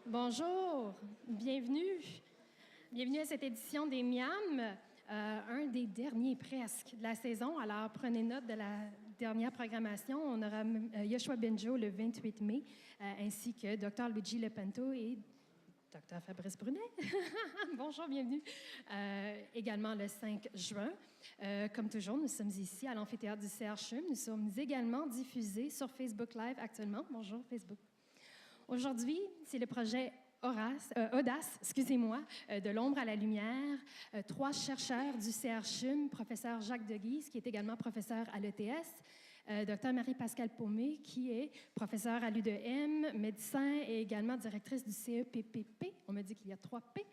Bonjour, bienvenue. Bienvenue à cette édition des Miam, un des derniers presque de la saison. Alors, prenez note de la dernière programmation. On aura Yoshua Benjo le 28 mai, ainsi que Dr. Luigi Lepanto et Dr. Fabrice Brunet. Bonjour, bienvenue. Également le 5 juin. Comme toujours, nous sommes ici à l'amphithéâtre du CRCHUM. Nous sommes également diffusés sur Facebook Live actuellement. Bonjour, Facebook. Aujourd'hui, c'est le projet Audace, excusez-moi, de l'ombre à la lumière. Trois chercheurs du CRCHUM, professeur Jacques Deguise, qui est également professeur à l'ETS, Dr. Marie-Pascale Paumé, qui est professeure à l'UDM, médecin et également directrice du CEPPP, on me dit qu'il y a 3 P,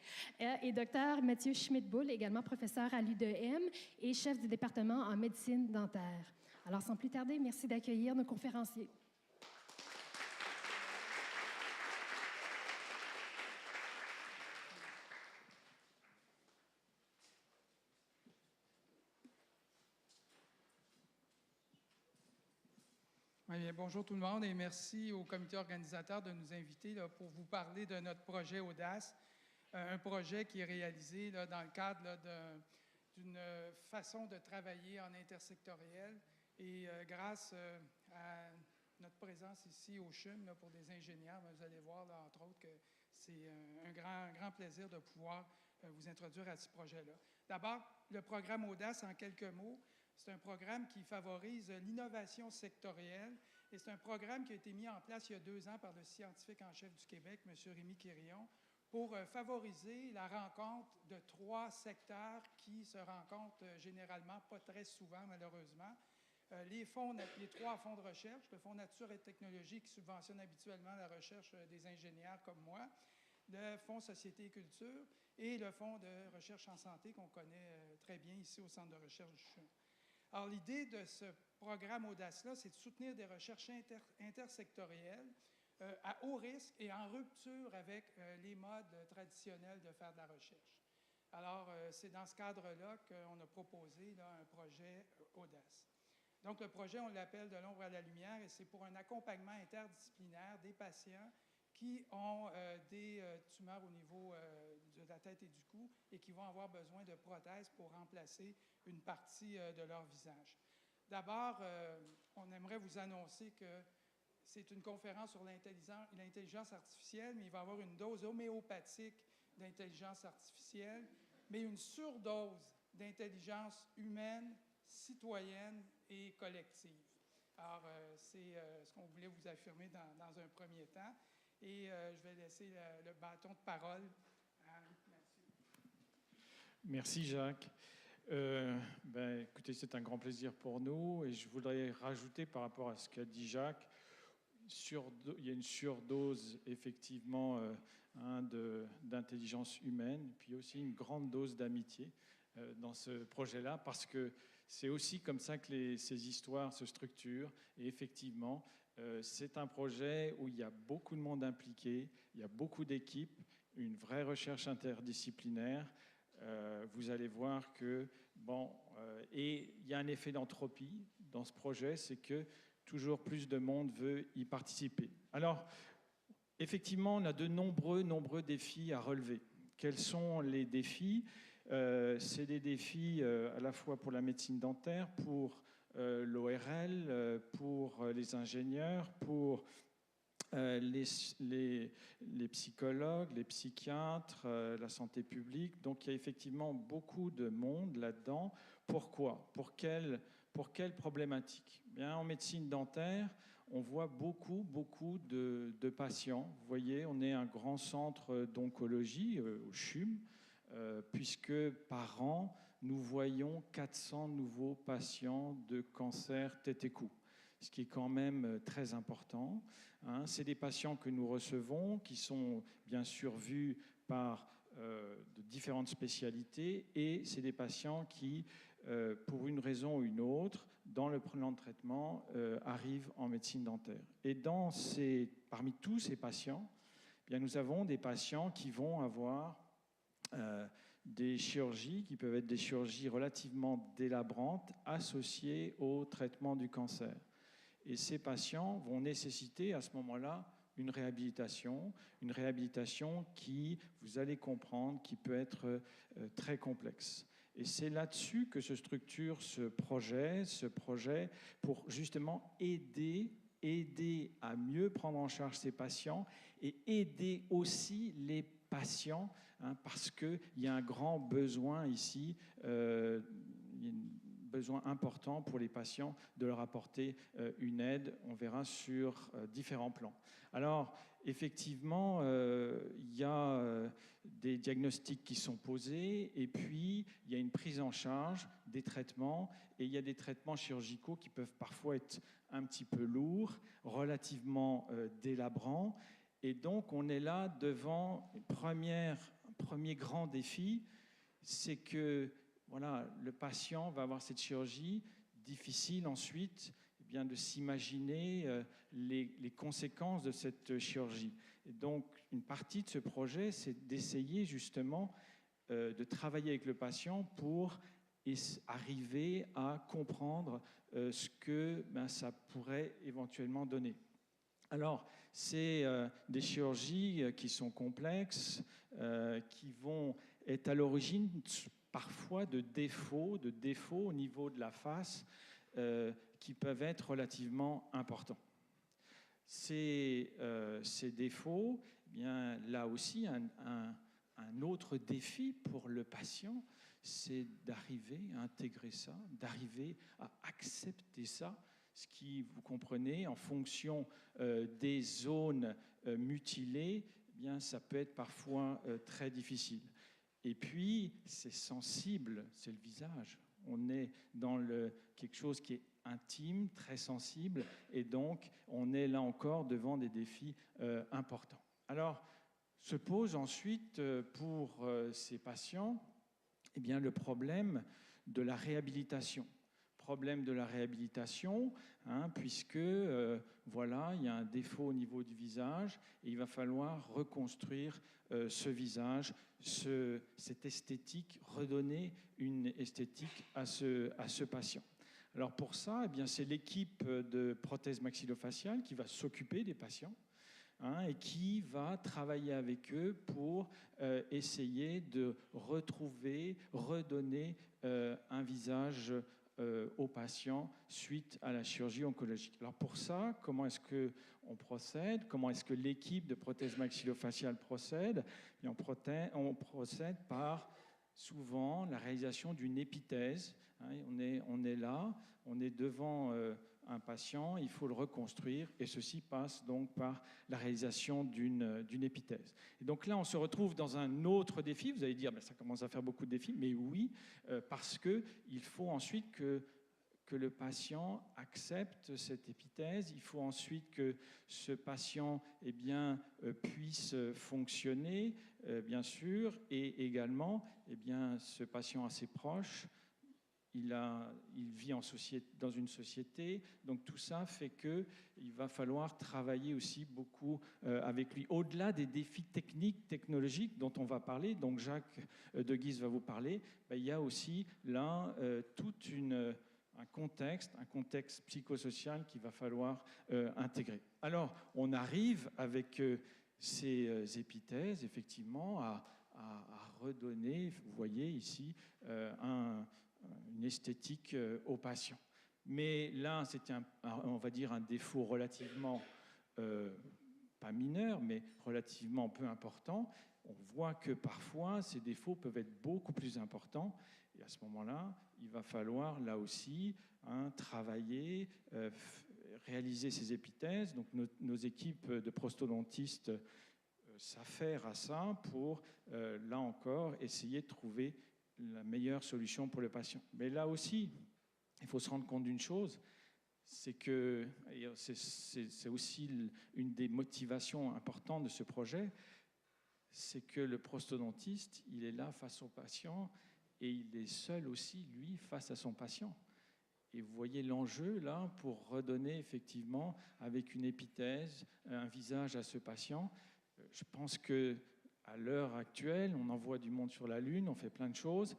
et Dr. Mathieu Schmidt-Bull, également professeur à l'UDM et chef du département en médecine dentaire. Alors, sans plus tarder, merci d'accueillir nos conférenciers. Oui, bien, bonjour tout le monde et merci au comité organisateur de nous inviter là, pour vous parler de notre projet Audace, un projet qui est réalisé là, dans le cadre d'une façon de travailler en intersectoriel et grâce à notre présence ici au CHUM là, pour des ingénieurs, vous allez voir là, entre autres que c'est un grand plaisir de pouvoir vous introduire à ce projet-là. D'abord, le programme Audace en quelques mots. C'est un programme qui favorise l'innovation sectorielle et c'est un programme qui a été mis en place il y a 2 ans par le scientifique en chef du Québec, M. Rémi Quirillon, pour favoriser la rencontre de 3 secteurs qui se rencontrent généralement, pas très souvent malheureusement. Les 3 fonds de recherche, le Fonds Nature et Technologie qui subventionne habituellement la recherche des ingénieurs comme moi, le Fonds Société et Culture et le Fonds de recherche en santé qu'on connaît très bien ici au Centre de recherche du CHUM. Alors, l'idée de ce programme Audace-là, c'est de soutenir des recherches intersectorielles à haut risque et en rupture avec les modes traditionnels de faire de la recherche. Alors, c'est dans ce cadre-là qu'on a proposé là, un projet Audace. Donc, le projet, on l'appelle de l'ombre à la lumière et c'est pour un accompagnement interdisciplinaire des patients qui ont des tumeurs au niveau de la tête et du cou et qui vont avoir besoin de prothèses pour remplacer une partie de leur visage. D'abord, on aimerait vous annoncer que c'est une conférence sur l'intelligence artificielle, mais il va y avoir une dose homéopathique d'intelligence artificielle, mais une surdose d'intelligence humaine, citoyenne et collective. Alors, c'est ce qu'on voulait vous affirmer dans un premier temps. Et je vais laisser le bâton de parole à Mathieu. Merci Jacques. Écoutez, c'est un grand plaisir pour nous et je voudrais rajouter par rapport à ce qu'a dit Jacques, il y a une surdose effectivement d'intelligence humaine, puis aussi une grande dose d'amitié dans ce projet-là, parce que c'est aussi comme ça que ces histoires se structurent. Et effectivement, c'est un projet où il y a beaucoup de monde impliqué, il y a beaucoup d'équipes, une vraie recherche interdisciplinaire. Vous allez voir que, et il y a un effet d'entropie dans ce projet, c'est que toujours plus de monde veut y participer. Alors, effectivement, on a de nombreux défis à relever. Quels sont les défis ? C'est des défis à la fois pour la médecine dentaire, pour l'ORL, pour les ingénieurs, pour les psychologues, les psychiatres, la santé publique. Donc il y a effectivement beaucoup de monde là-dedans. Pourquoi ? Pour quelle problématique ? Bien, en médecine dentaire, on voit beaucoup de patients. Vous voyez, on est un grand centre d'oncologie au CHUM, puisque par an, nous voyons 400 nouveaux patients de cancer tête et cou, ce qui est quand même très important. C'est des patients que nous recevons, qui sont bien sûr vus par de différentes spécialités, et c'est des patients qui, pour une raison ou une autre, dans le plan de traitement, arrivent en médecine dentaire. Et parmi tous ces patients, bien, nous avons des patients qui vont avoir des chirurgies qui peuvent être des chirurgies relativement délabrantes associées au traitement du cancer. Et ces patients vont nécessiter à ce moment-là une réhabilitation qui, vous allez comprendre, qui peut être très complexe. Et c'est là-dessus que se structure ce projet pour justement aider à mieux prendre en charge ces patients et aider aussi les patients, parce qu'il y a un grand besoin ici, il y a un besoin important pour les patients de leur apporter une aide, on verra sur différents plans. Alors, effectivement, il y a des diagnostics qui sont posés et puis il y a une prise en charge des traitements et il y a des traitements chirurgicaux qui peuvent parfois être un petit peu lourds, relativement délabrants. Et donc, on est là devant un premier grand défi, c'est que voilà, le patient va avoir cette chirurgie difficile ensuite bien, de s'imaginer les conséquences de cette chirurgie. Et donc, une partie de ce projet, c'est d'essayer justement de travailler avec le patient pour arriver à comprendre ce que ça pourrait éventuellement donner. Alors, c'est des chirurgies qui sont complexes, qui vont être à l'origine parfois de défauts au niveau de la face qui peuvent être relativement importants. Ces défauts, eh bien, là aussi, un autre défi pour le patient, c'est d'arriver à intégrer ça, d'arriver à accepter ça, ce qui, vous comprenez, en fonction des zones mutilées, eh bien, ça peut être parfois très difficile. Et puis, c'est sensible, c'est le visage. On est dans quelque chose qui est intime, très sensible, et donc on est là encore devant des défis importants. Alors, se pose ensuite pour ces patients eh bien, le problème de la réhabilitation. Problème de la réhabilitation, puisque voilà, il y a un défaut au niveau du visage et il va falloir reconstruire ce visage, cette esthétique, redonner une esthétique à ce patient. Alors pour ça, eh bien, c'est l'équipe de prothèse maxillofaciale qui va s'occuper des patients et qui va travailler avec eux pour essayer de retrouver, redonner un visage aux patients suite à la chirurgie oncologique. Alors pour ça, comment est-ce qu'on procède? Comment est-ce que l'équipe de prothèse maxillofaciale procède? Et on procède par souvent la réalisation d'une épithèse. On est là, on est devant un patient, il faut le reconstruire et ceci passe donc par la réalisation d'une épithèse. Et donc là, on se retrouve dans un autre défi. Vous allez dire, ça commence à faire beaucoup de défis, mais oui, parce qu'il faut ensuite que le patient accepte cette épithèse. Il faut ensuite que ce patient puisse fonctionner, bien sûr, et également, ce patient a ses proches. Il vit dans une société, donc tout ça fait qu'il va falloir travailler aussi beaucoup avec lui. Au-delà des défis technologiques dont on va parler, donc Jacques de Guise va vous parler, il y a aussi là tout un contexte psychosocial qu'il va falloir intégrer. Alors, on arrive avec ces épithèses, effectivement, à redonner, vous voyez ici, une esthétique aux patients. Mais là, c'est on va dire un défaut relativement, pas mineur, mais relativement peu important. On voit que parfois, ces défauts peuvent être beaucoup plus importants. Et à ce moment-là, il va falloir, là aussi, travailler, réaliser ces épithèses. Donc, nos équipes de prosthodontistes s'affairent à ça pour, là encore, essayer de trouver la meilleure solution pour le patient. Mais là aussi, il faut se rendre compte d'une chose, c'est que c'est aussi une des motivations importantes de ce projet, c'est que le prosthodontiste, il est là face au patient et il est seul aussi, lui, face à son patient. Et vous voyez l'enjeu là pour redonner effectivement, avec une épithèse, un visage à ce patient. Je pense que à l'heure actuelle, on envoie du monde sur la Lune, on fait plein de choses.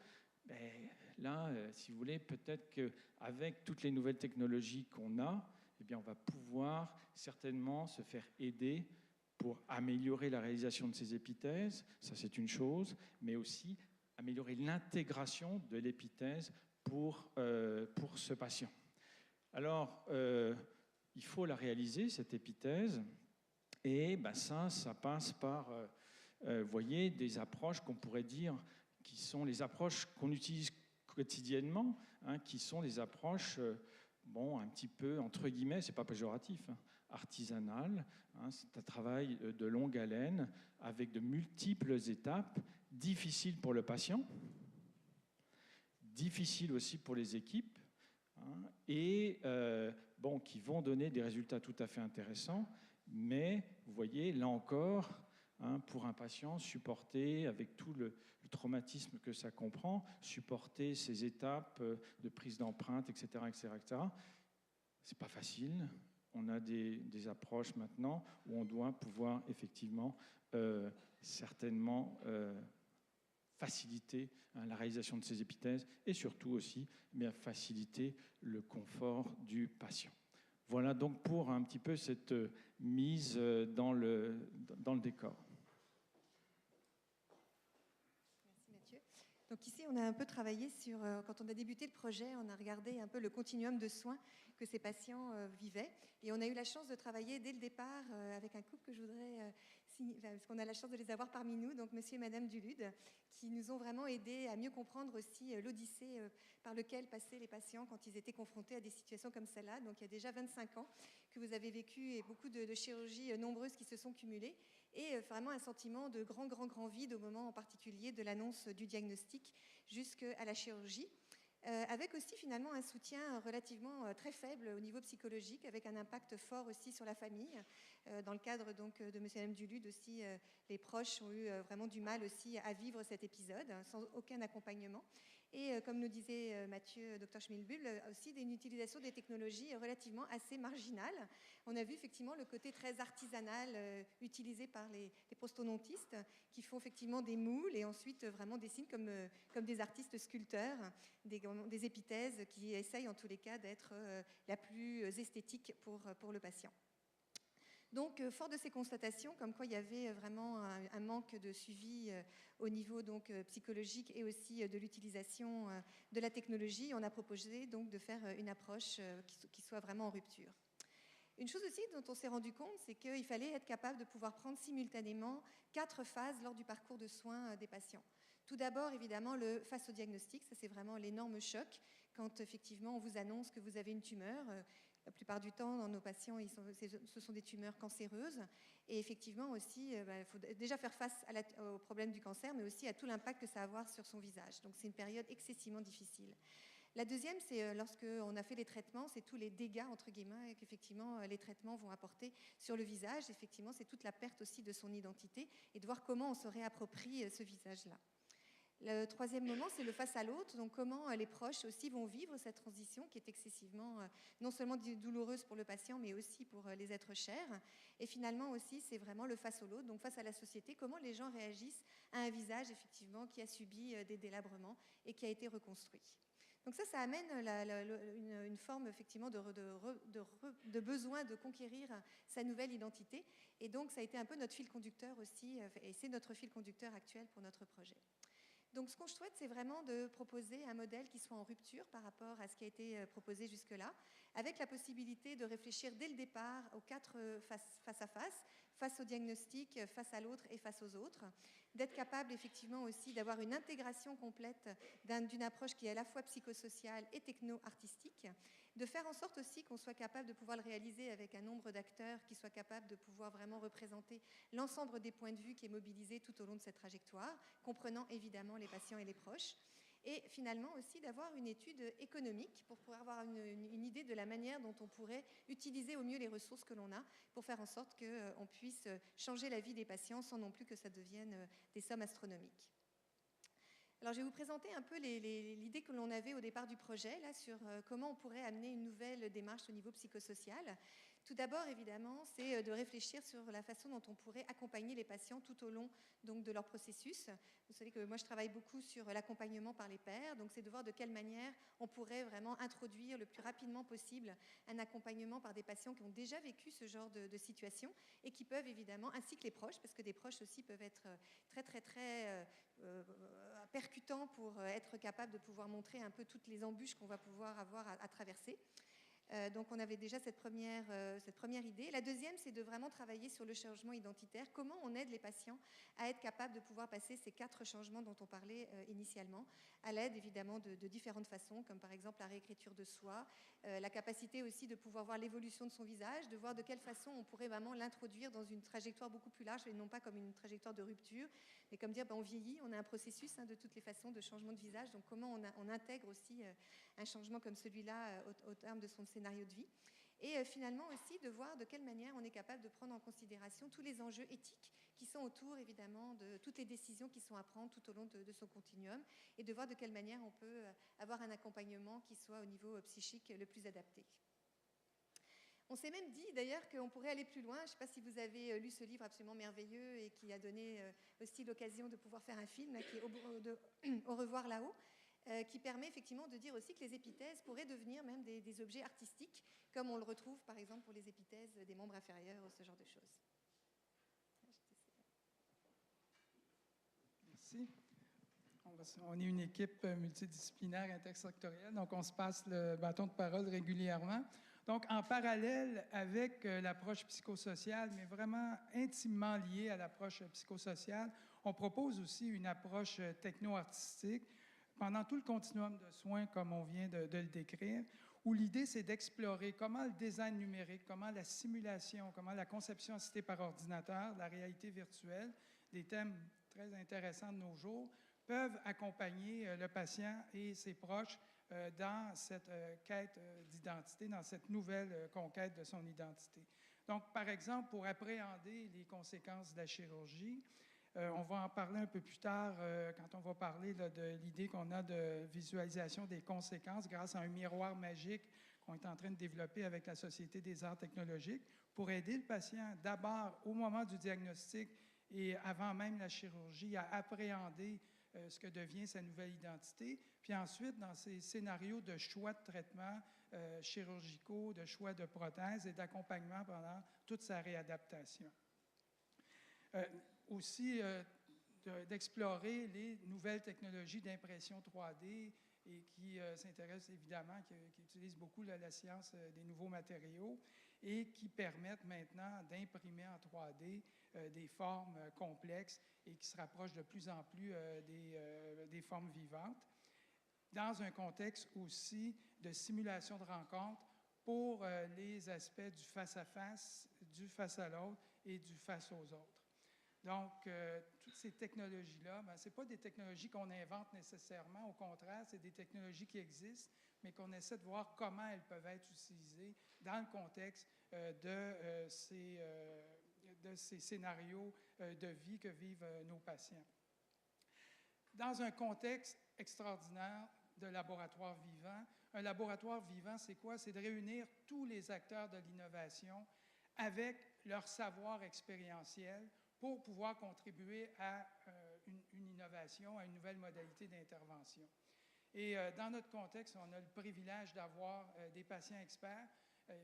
Là, si vous voulez, peut-être qu'avec toutes les nouvelles technologies qu'on a, on va pouvoir certainement se faire aider pour améliorer la réalisation de ces épithèses, ça c'est une chose, mais aussi améliorer l'intégration de l'épithèse pour ce patient. Alors, il faut la réaliser, cette épithèse, et ça passe par, vous voyez, des approches qu'on pourrait dire qui sont les approches qu'on utilise quotidiennement, qui sont les approches, un petit peu, entre guillemets, c'est pas péjoratif, artisanales. C'est un travail de longue haleine, avec de multiples étapes, difficiles pour le patient, difficiles aussi pour les équipes, et qui vont donner des résultats tout à fait intéressants, mais vous voyez, là encore, pour un patient, supporter avec tout le traumatisme que ça comprend, supporter ces étapes de prise d'empreinte, etc., c'est pas facile. On a des approches maintenant où on doit pouvoir effectivement certainement faciliter la réalisation de ces épithèses et surtout aussi faciliter le confort du patient. Voilà donc pour un petit peu cette mise dans le décor. Merci Mathieu. Donc ici, on a un peu travaillé sur, quand on a débuté le projet, on a regardé un peu le continuum de soins que ces patients vivaient. Et on a eu la chance de travailler dès le départ avec un couple que je voudrais parce qu'on a la chance de les avoir parmi nous, donc monsieur et madame Dulude, qui nous ont vraiment aidés à mieux comprendre aussi l'odyssée par lequel passaient les patients quand ils étaient confrontés à des situations comme celle-là. Donc il y a déjà 25 ans que vous avez vécu et beaucoup de chirurgies nombreuses qui se sont cumulées et vraiment un sentiment de grand vide au moment en particulier de l'annonce du diagnostic jusqu'à la chirurgie. Avec aussi finalement un soutien relativement très faible au niveau psychologique, avec un impact fort aussi sur la famille. Dans le cadre donc de monsieur et madame Dulude aussi, les proches ont eu vraiment du mal aussi à vivre cet épisode sans aucun accompagnement. Et comme nous disait Mathieu, Dr Schmilbull, aussi une utilisation des technologies relativement assez marginale. On a vu effectivement le côté très artisanal utilisé par les prosthodontistes qui font effectivement des moules et ensuite vraiment dessinent comme des artistes sculpteurs, des épithèses qui essayent en tous les cas d'être la plus esthétique pour le patient. Donc, fort de ces constatations, comme quoi il y avait vraiment un manque de suivi au niveau donc, psychologique et aussi de l'utilisation de la technologie, on a proposé donc de faire une approche qui soit vraiment en rupture. Une chose aussi dont on s'est rendu compte, c'est qu'il fallait être capable de pouvoir prendre simultanément 4 phases lors du parcours de soins des patients. Tout d'abord, évidemment, face au diagnostic, ça c'est vraiment l'énorme choc quand effectivement on vous annonce que vous avez une tumeur. La plupart du temps, dans nos patients, ce sont des tumeurs cancéreuses. Et effectivement aussi, il faut déjà faire face au problème du cancer, mais aussi à tout l'impact que ça va avoir sur son visage. Donc c'est une période excessivement difficile. La deuxième, c'est lorsqu'on a fait les traitements, c'est tous les dégâts, entre guillemets, qu'effectivement les traitements vont apporter sur le visage. Effectivement, c'est toute la perte aussi de son identité et de voir comment on se réapproprie ce visage-là. Le troisième moment, c'est le face à l'autre, donc comment les proches aussi vont vivre cette transition qui est excessivement, non seulement douloureuse pour le patient, mais aussi pour les êtres chers. Et finalement aussi, c'est vraiment le face à l'autre, donc face à la société, comment les gens réagissent à un visage effectivement qui a subi des délabrements et qui a été reconstruit. Donc ça amène une forme effectivement de besoin de conquérir sa nouvelle identité. Et donc ça a été un peu notre fil conducteur aussi, et c'est notre fil conducteur actuel pour notre projet. Donc ce qu'on souhaite, c'est vraiment de proposer un modèle qui soit en rupture par rapport à ce qui a été proposé jusque-là, avec la possibilité de réfléchir dès le départ aux 4 face à face au diagnostic, face à l'autre et face aux autres, d'être capable effectivement aussi d'avoir une intégration complète d'une approche qui est à la fois psychosociale et techno-artistique, de faire en sorte aussi qu'on soit capable de pouvoir le réaliser avec un nombre d'acteurs qui soient capables de pouvoir vraiment représenter l'ensemble des points de vue qui est mobilisé tout au long de cette trajectoire, comprenant évidemment les patients et les proches. Et finalement aussi d'avoir une étude économique pour pouvoir avoir une idée de la manière dont on pourrait utiliser au mieux les ressources que l'on a pour faire en sorte qu'on puisse changer la vie des patients sans non plus que ça devienne des sommes astronomiques. Alors, je vais vous présenter un peu l'idée que l'on avait au départ du projet là, sur comment on pourrait amener une nouvelle démarche au niveau psychosocial. Tout d'abord, évidemment, c'est de réfléchir sur la façon dont on pourrait accompagner les patients tout au long donc, de leur processus. Vous savez que moi, je travaille beaucoup sur l'accompagnement par les pairs, donc c'est de voir de quelle manière on pourrait vraiment introduire le plus rapidement possible un accompagnement par des patients qui ont déjà vécu ce genre de situation et qui peuvent évidemment, ainsi que les proches, parce que des proches aussi peuvent être très percutants pour être capables de pouvoir montrer un peu toutes les embûches qu'on va pouvoir avoir à traverser. Donc on avait déjà cette première idée. La deuxième, c'est de vraiment travailler sur le changement identitaire. Comment on aide les patients à être capables de pouvoir passer ces 4 changements dont on parlait initialement, à l'aide évidemment de différentes façons, comme par exemple la réécriture de soi, la capacité aussi de pouvoir voir l'évolution de son visage, de voir de quelle façon on pourrait vraiment l'introduire dans une trajectoire beaucoup plus large et non pas comme une trajectoire de rupture, mais comme dire on vieillit, on a un processus de toutes les façons de changement de visage, donc comment on intègre aussi un changement comme celui-là au terme de son scénario de vie. Et finalement aussi de voir de quelle manière on est capable de prendre en considération tous les enjeux éthiques qui sont autour évidemment de toutes les décisions qui sont à prendre tout au long de son continuum et de voir de quelle manière on peut avoir un accompagnement qui soit au niveau psychique le plus adapté. On s'est même dit d'ailleurs qu'on pourrait aller plus loin. Je ne sais pas si vous avez lu ce livre absolument merveilleux et qui a donné aussi l'occasion de pouvoir faire un film qui est Au revoir là-haut, qui permet effectivement de dire aussi que les épithèses pourraient devenir même des objets artistiques, comme on le retrouve par exemple pour les épithèses des membres inférieurs ou ce genre de choses. Merci. On est une équipe multidisciplinaire intersectorielle, donc on se passe le bâton de parole régulièrement. Donc, en parallèle avec l'approche psychosociale, mais vraiment intimement liée à l'approche psychosociale, on propose aussi une approche techno-artistique pendant tout le continuum de soins, comme on vient de le décrire, où l'idée, c'est d'explorer comment le design numérique, comment la simulation, comment la conception assistée par ordinateur, la réalité virtuelle, des thèmes très intéressants de nos jours, peuvent accompagner le patient et ses proches dans cette quête d'identité, dans cette nouvelle conquête de son identité. Donc, par exemple, pour appréhender les conséquences de la chirurgie, on va en parler un peu plus tard quand on va parler là, de l'idée qu'on a de visualisation des conséquences grâce à un miroir magique qu'on est en train de développer avec la Société des arts technologiques pour aider le patient d'abord au moment du diagnostic et avant même la chirurgie à appréhender ce que devient sa nouvelle identité, puis ensuite dans ces scénarios de choix de traitement chirurgicaux, de choix de prothèses et d'accompagnement pendant toute sa réadaptation. Aussi d'explorer les nouvelles technologies d'impression 3D et qui s'intéressent évidemment, qui utilisent beaucoup la science des nouveaux matériaux et qui permettent maintenant d'imprimer en 3D des formes complexes et qui se rapprochent de plus en plus des formes vivantes, dans un contexte aussi de simulation de rencontre pour les aspects du face-à-face, du face à l'autre et du face aux autres. Donc, toutes ces technologies-là, ce n'est pas des technologies qu'on invente nécessairement, au contraire, c'est des technologies qui existent, mais qu'on essaie de voir comment elles peuvent être utilisées dans le contexte de ces scénarios de vie que vivent nos patients. Dans un contexte extraordinaire de laboratoire vivant, un laboratoire vivant, c'est quoi? C'est de réunir tous les acteurs de l'innovation avec leur savoir expérientiel pour pouvoir contribuer à une innovation, à une nouvelle modalité d'intervention. Et dans notre contexte, on a le privilège d'avoir des patients experts.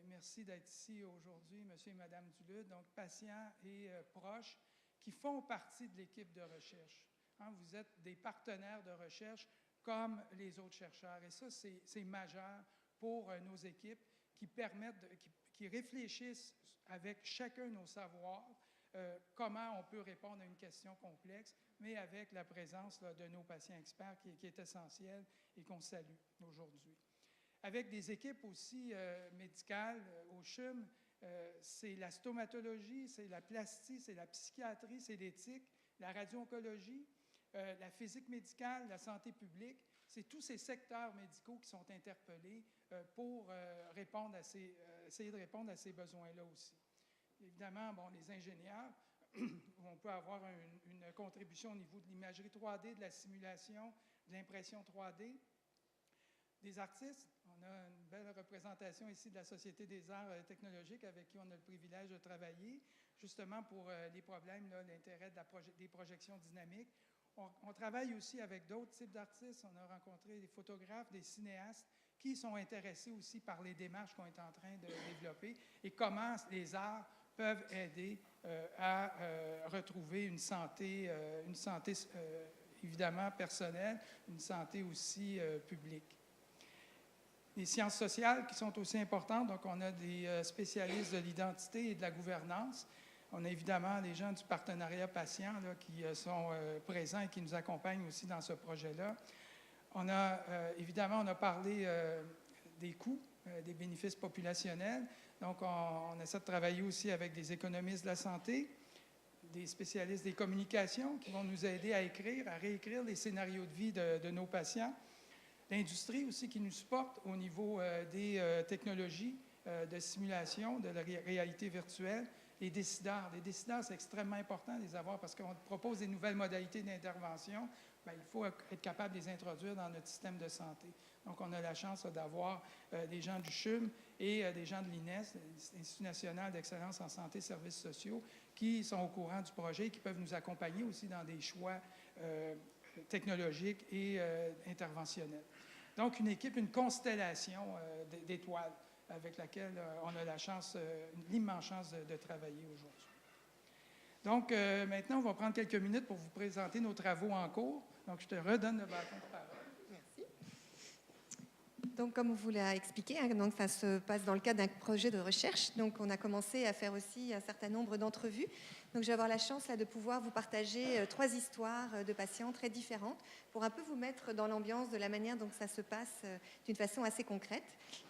Merci d'être ici aujourd'hui, monsieur et madame Duluth, donc patients et proches qui font partie de l'équipe de recherche. Hein, vous êtes des partenaires de recherche comme les autres chercheurs. Et ça, c'est majeur pour nos équipes qui réfléchissent avec chacun nos savoirs, comment on peut répondre à une question complexe, mais avec la présence là, de nos patients experts qui est essentielle et qu'on salue aujourd'hui. Avec des équipes aussi médicales au CHUM, c'est la stomatologie, c'est la plastie, c'est la psychiatrie, c'est l'éthique, la radio-oncologie, la physique médicale, la santé publique. C'est tous ces secteurs médicaux qui sont interpellés pour essayer de répondre à ces besoins-là aussi. Évidemment, bon, les ingénieurs, on peut avoir une contribution au niveau de l'imagerie 3D, de la simulation, de l'impression 3D. des artistes. On a une belle représentation ici de la Société des arts technologiques avec qui on a le privilège de travailler, justement pour les problèmes, l'intérêt des projections dynamiques. On travaille aussi avec d'autres types d'artistes. On a rencontré des photographes, des cinéastes qui sont intéressés aussi par les démarches qu'on est en train de développer et comment les arts peuvent aider à retrouver une santé évidemment personnelle, une santé aussi publique. Les sciences sociales qui sont aussi importantes, donc on a des spécialistes de l'identité et de la gouvernance. On a évidemment les gens du partenariat patient là, qui sont présents et qui nous accompagnent aussi dans ce projet-là. On a évidemment, on a parlé des coûts, des bénéfices populationnels. Donc, on essaie de travailler aussi avec des économistes de la santé, des spécialistes des communications qui vont nous aider à réécrire les scénarios de vie de nos patients. L'industrie aussi qui nous supporte au niveau des technologies de simulation, de la réalité virtuelle. Les décideurs. Les décideurs, c'est extrêmement important de les avoir parce qu'on propose des nouvelles modalités d'intervention. Bien, il faut être capable de les introduire dans notre système de santé. Donc, on a la chance d'avoir des gens du CHUM et des gens de l'INES, l'Institut national d'excellence en santé et services sociaux, qui sont au courant du projet et qui peuvent nous accompagner aussi dans des choix technologiques et interventionnels. Donc, une équipe, une constellation d'étoiles avec laquelle on a la chance, l'immense chance de travailler aujourd'hui. Donc, maintenant, on va prendre quelques minutes pour vous présenter nos travaux en cours. Donc, je te redonne le bâton de parole. Merci. Donc, comme on vous l'a expliqué, donc ça se passe dans le cadre d'un projet de recherche. Donc, on a commencé à faire aussi un certain nombre d'entrevues. Donc, je vais avoir la chance là, de pouvoir vous partager 3 histoires de patients très différentes pour un peu vous mettre dans l'ambiance de la manière dont ça se passe d'une façon assez concrète.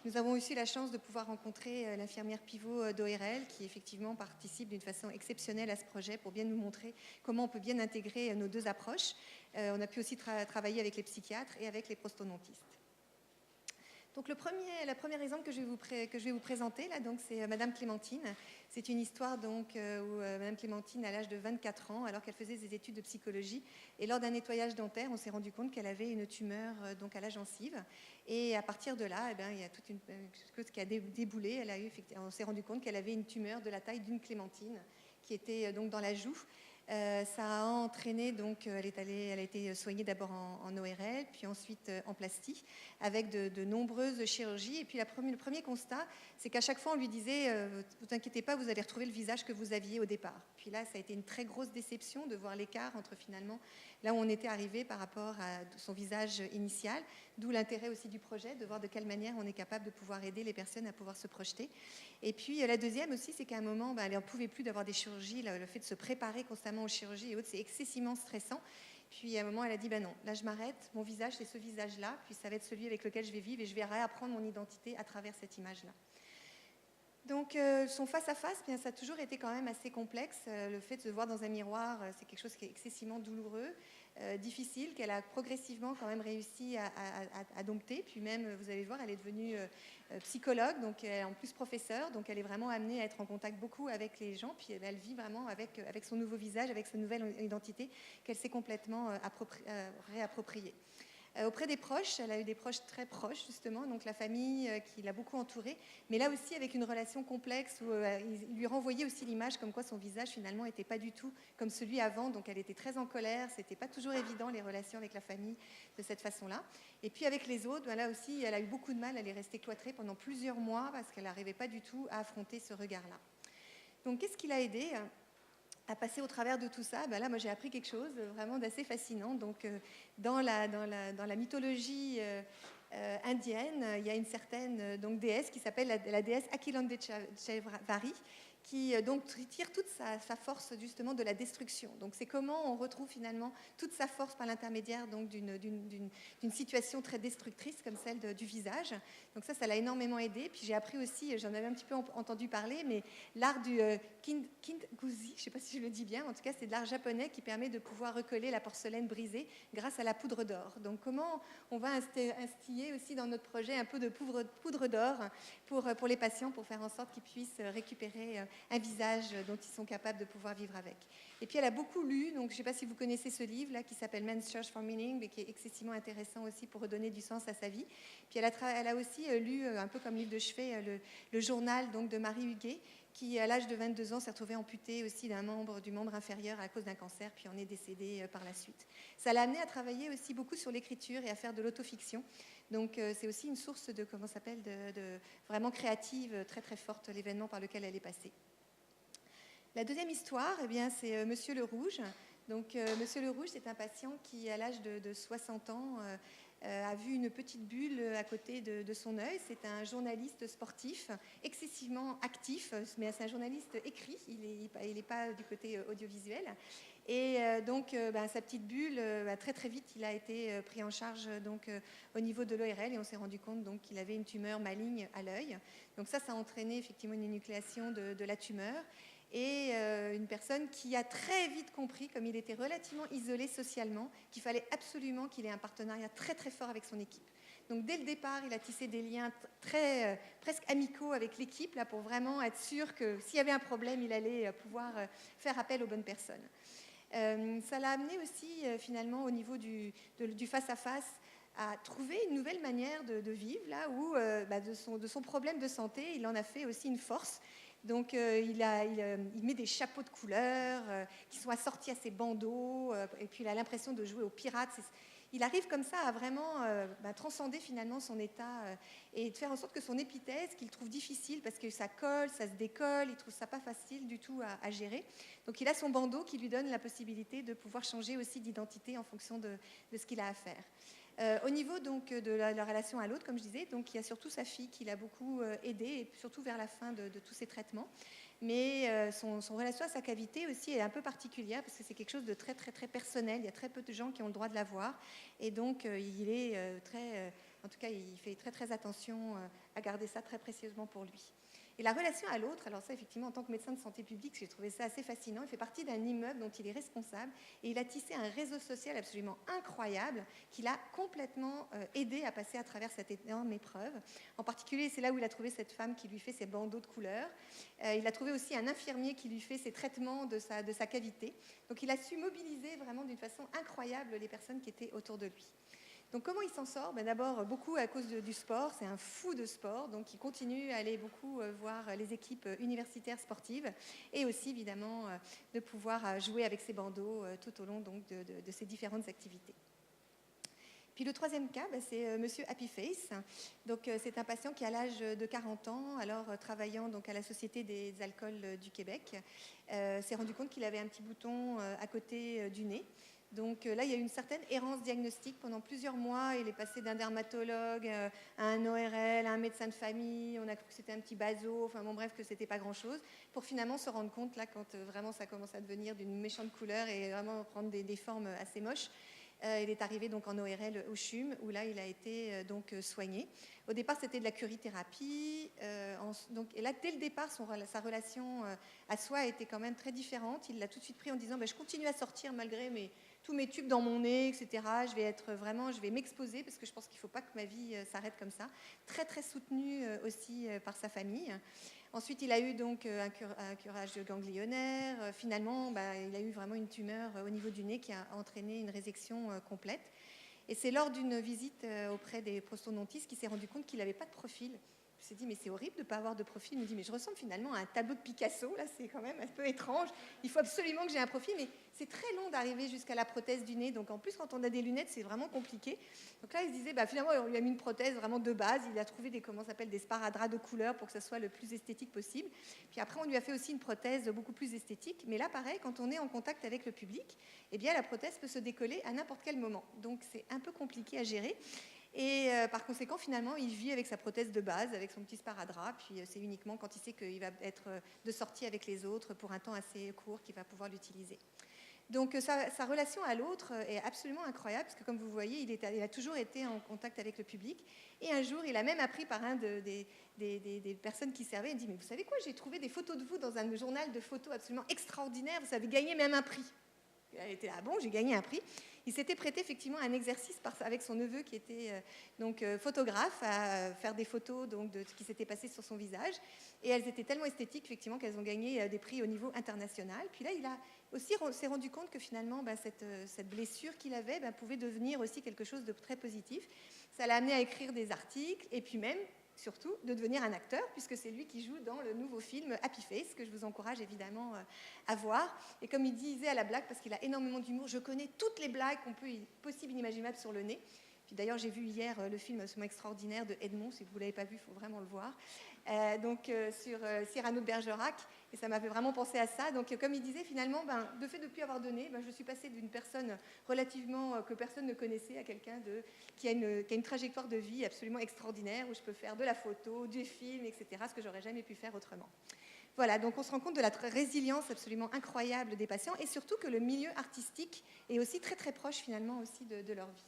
Nous avons aussi la chance de pouvoir rencontrer l'infirmière pivot d'ORL qui effectivement participe d'une façon exceptionnelle à ce projet pour bien nous montrer comment on peut bien intégrer nos 2 approches. On a pu aussi travailler avec les psychiatres et avec les prosthodontistes. Donc le premier exemple que je vais vous présenter, là, donc, c'est Madame Clémentine. C'est une histoire donc, où Madame Clémentine, à l'âge de 24 ans, alors qu'elle faisait des études de psychologie, et lors d'un nettoyage dentaire, on s'est rendu compte qu'elle avait une tumeur donc, à la gencive. Et à partir de là, il y a toute une chose qui a déboulé. On s'est rendu compte qu'elle avait une tumeur de la taille d'une clémentine qui était donc dans la joue. Ça a entraîné, donc, elle a été soignée d'abord en ORL, puis ensuite en plastie, avec de nombreuses chirurgies. Et puis le premier constat, c'est qu'à chaque fois, on lui disait « Vous inquiétez pas, vous allez retrouver le visage que vous aviez au départ ». Puis là, ça a été une très grosse déception de voir l'écart entre finalement là où on était arrivé par rapport à son visage initial, d'où l'intérêt aussi du projet, de voir de quelle manière on est capable de pouvoir aider les personnes à pouvoir se projeter. Et puis la deuxième aussi, c'est qu'à un moment, elle n'en pouvait plus d'avoir des chirurgies, le fait de se préparer constamment aux chirurgies et autres, c'est excessivement stressant. Puis à un moment, elle a dit, non, là je m'arrête, mon visage c'est ce visage-là, puis ça va être celui avec lequel je vais vivre et je vais réapprendre mon identité à travers cette image-là. Donc son face-à-face, bien, ça a toujours été quand même assez complexe. Le fait de se voir dans un miroir, c'est quelque chose qui est excessivement douloureux, difficile, qu'elle a progressivement quand même réussi à dompter. Puis même, vous allez voir, elle est devenue psychologue, donc elle est en plus professeure, donc elle est vraiment amenée à être en contact beaucoup avec les gens, puis elle vit vraiment avec son nouveau visage, avec sa nouvelle identité qu'elle s'est complètement réappropriée. Auprès des proches, elle a eu des proches très proches justement, donc la famille qui l'a beaucoup entourée, mais là aussi avec une relation complexe où il lui renvoyait aussi l'image comme quoi son visage finalement n'était pas du tout comme celui avant, donc elle était très en colère, c'était pas toujours évident les relations avec la famille de cette façon-là. Et puis avec les autres, là aussi elle a eu beaucoup de mal, elle est restée cloîtrée pendant plusieurs mois parce qu'elle n'arrivait pas du tout à affronter ce regard-là. Donc qu'est-ce qui l'a aidée à passer au travers de tout ça? Là, moi, j'ai appris quelque chose vraiment d'assez fascinant. Donc, dans la mythologie indienne, il y a une certaine déesse qui s'appelle la déesse Akilandechvari, qui donc tire toute sa force justement de la destruction. Donc c'est comment on retrouve finalement toute sa force par l'intermédiaire donc d'une situation très destructrice comme celle du visage. Donc ça l'a énormément aidé. Puis j'ai appris aussi, j'en avais un petit peu entendu parler, mais l'art du kinguzi, je ne sais pas si je le dis bien, en tout cas c'est de l'art japonais qui permet de pouvoir recoller la porcelaine brisée grâce à la poudre d'or. Donc comment on va instiller aussi dans notre projet un peu de poudre d'or pour les patients, pour faire en sorte qu'ils puissent récupérer un visage dont ils sont capables de pouvoir vivre avec. Et puis elle a beaucoup lu, donc je ne sais pas si vous connaissez ce livre là qui s'appelle Man's Search for Meaning, mais qui est excessivement intéressant aussi pour redonner du sens à sa vie. Puis elle a aussi lu, un peu comme livre de chevet, le journal donc, de Marie Huguet, qui à l'âge de 22 ans s'est retrouvée amputée aussi du membre inférieur à cause d'un cancer, puis en est décédée par la suite. Ça l'a amenée à travailler aussi beaucoup sur l'écriture et à faire de l'autofiction. Donc c'est aussi une source de vraiment créative, très très forte, l'événement par lequel elle est passée. La deuxième histoire, eh bien, c'est Monsieur Le Rouge. Donc Monsieur Le Rouge, c'est un patient qui, à l'âge de 60 ans, a vu une petite bulle à côté de son œil. C'est un journaliste sportif excessivement actif, mais c'est un journaliste écrit, il n'est pas du côté audiovisuel. Et donc, sa petite bulle, très très vite, il a été pris en charge au niveau de l'ORL et on s'est rendu compte qu'il avait une tumeur maligne à l'œil. Donc ça a entraîné effectivement une énucléation de la tumeur. Et une personne qui a très vite compris, comme il était relativement isolé socialement, qu'il fallait absolument qu'il ait un partenariat très très fort avec son équipe. Donc dès le départ, il a tissé des liens presque amicaux avec l'équipe là, pour vraiment être sûr que s'il y avait un problème, il allait pouvoir faire appel aux bonnes personnes. Ça l'a amené aussi finalement au niveau du face-à-face à trouver une nouvelle manière de vivre, là où de son problème de santé, il en a fait aussi une force. Donc il met des chapeaux de couleur qui sont assortis à ses bandeaux, et puis il a l'impression de jouer aux pirates. Il arrive comme ça à vraiment transcender finalement son état et de faire en sorte que son épithèse, qu'il trouve difficile parce que ça colle, ça se décolle, il trouve ça pas facile du tout à gérer. Donc il a son bandeau qui lui donne la possibilité de pouvoir changer aussi d'identité en fonction de ce qu'il a à faire. Au niveau donc, de la relation à l'autre, comme je disais, donc, il y a surtout sa fille qui l'a beaucoup aidé, et surtout vers la fin de tous ses traitements. Mais son relation à sa cavité aussi est un peu particulière parce que c'est quelque chose de très, très, très personnel. Il y a très peu de gens qui ont le droit de la voir. Et donc, il est en tout cas, il fait très, très attention à garder ça très précieusement pour lui. Et la relation à l'autre, alors ça, effectivement, en tant que médecin de santé publique, j'ai trouvé ça assez fascinant. Il fait partie d'un immeuble dont il est responsable et il a tissé un réseau social absolument incroyable qui l'a complètement aidé à passer à travers cette énorme épreuve. En particulier, c'est là où il a trouvé cette femme qui lui fait ses bandeaux de couleur. Il a trouvé aussi un infirmier qui lui fait ses traitements de sa cavité. Donc, il a su mobiliser vraiment d'une façon incroyable les personnes qui étaient autour de lui. Donc comment il s'en sort ? D'abord, beaucoup à cause du sport, c'est un fou de sport, donc il continue à aller beaucoup voir les équipes universitaires sportives et aussi évidemment de pouvoir jouer avec ses bandeaux tout au long donc, de ses différentes activités. Puis le troisième cas, c'est Monsieur Happy Face. Donc, c'est un patient qui, à l'âge de 40 ans, alors travaillant donc, à la Société des alcools du Québec, s'est rendu compte qu'il avait un petit bouton à côté du nez. Donc là, il y a eu une certaine errance diagnostique pendant plusieurs mois. Il est passé d'un dermatologue à un ORL, à un médecin de famille. On a cru que c'était un petit baso, enfin bon, bref, que c'était pas grand-chose, pour finalement se rendre compte, là, quand vraiment ça commence à devenir d'une méchante couleur et vraiment prendre des formes assez moches. Il est arrivé donc en ORL au CHUM, où là, il a été donc soigné. Au départ, c'était de la curithérapie. Et là, dès le départ, sa relation à soi était quand même très différente. Il l'a tout de suite pris en disant je continue à sortir malgré tous mes tubes dans mon nez, etc. Je vais m'exposer parce que je pense qu'il ne faut pas que ma vie s'arrête comme ça. Très, très soutenu aussi par sa famille. Ensuite, il a eu donc un curage ganglionnaire. Finalement, il a eu vraiment une tumeur au niveau du nez qui a entraîné une résection complète. Et c'est lors d'une visite auprès des prosthodontistes qu'il s'est rendu compte qu'il n'avait pas de profil. Il s'est dit, mais c'est horrible de ne pas avoir de profil. Il me dit, mais je ressemble finalement à un tableau de Picasso. Là, c'est quand même un peu étrange. Il faut absolument que j'ai un profil, mais c'est très long d'arriver jusqu'à la prothèse du nez. Donc, en plus, quand on a des lunettes, c'est vraiment compliqué. Donc là, il se disait, finalement, on lui a mis une prothèse vraiment de base. Il a trouvé des sparadraps de couleur pour que ça soit le plus esthétique possible. Puis après, on lui a fait aussi une prothèse beaucoup plus esthétique. Mais là, pareil, quand on est en contact avec le public, eh bien, la prothèse peut se décoller à n'importe quel moment. Donc, c'est un peu compliqué à gérer. Et par conséquent, finalement, il vit avec sa prothèse de base, avec son petit sparadrap. Puis c'est uniquement quand il sait qu'il va être de sortie avec les autres pour un temps assez court qu'il va pouvoir l'utiliser. Donc sa relation à l'autre est absolument incroyable, parce que comme vous voyez, il a toujours été en contact avec le public. Et un jour, il a même appris par un des personnes qui servaient, il dit « Mais vous savez quoi, j'ai trouvé des photos de vous dans un journal de photos absolument extraordinaire, vous avez gagné même un prix. » Elle était là, ah bon, j'ai gagné un prix. Il s'était prêté effectivement à un exercice avec son neveu qui était photographe, à faire des photos donc, de ce qui s'était passé sur son visage. Et elles étaient tellement esthétiques effectivement qu'elles ont gagné des prix au niveau international. Puis là, il a aussi s'est rendu compte que finalement, cette blessure qu'il avait pouvait devenir aussi quelque chose de très positif. Ça l'a amené à écrire des articles et puis même, surtout, de devenir un acteur, puisque c'est lui qui joue dans le nouveau film Happy Face, que je vous encourage évidemment à voir. Et comme il disait à la blague, parce qu'il a énormément d'humour, je connais toutes les blagues possibles et inimaginables sur le nez. Puis d'ailleurs, j'ai vu hier le film absolument extraordinaire de Edmond. Si vous ne l'avez pas vu, il faut vraiment le voir. Sur Cyrano de Bergerac. Et ça m'avait vraiment pensé à ça. Donc, comme il disait, finalement, de fait, depuis avoir donné, je suis passée d'une personne relativement que personne ne connaissait à quelqu'un qui a une trajectoire de vie absolument extraordinaire, où je peux faire de la photo, du film, etc., ce que j'aurais jamais pu faire autrement. Voilà, donc on se rend compte de la résilience absolument incroyable des patients et surtout que le milieu artistique est aussi très très proche finalement aussi de leur vie.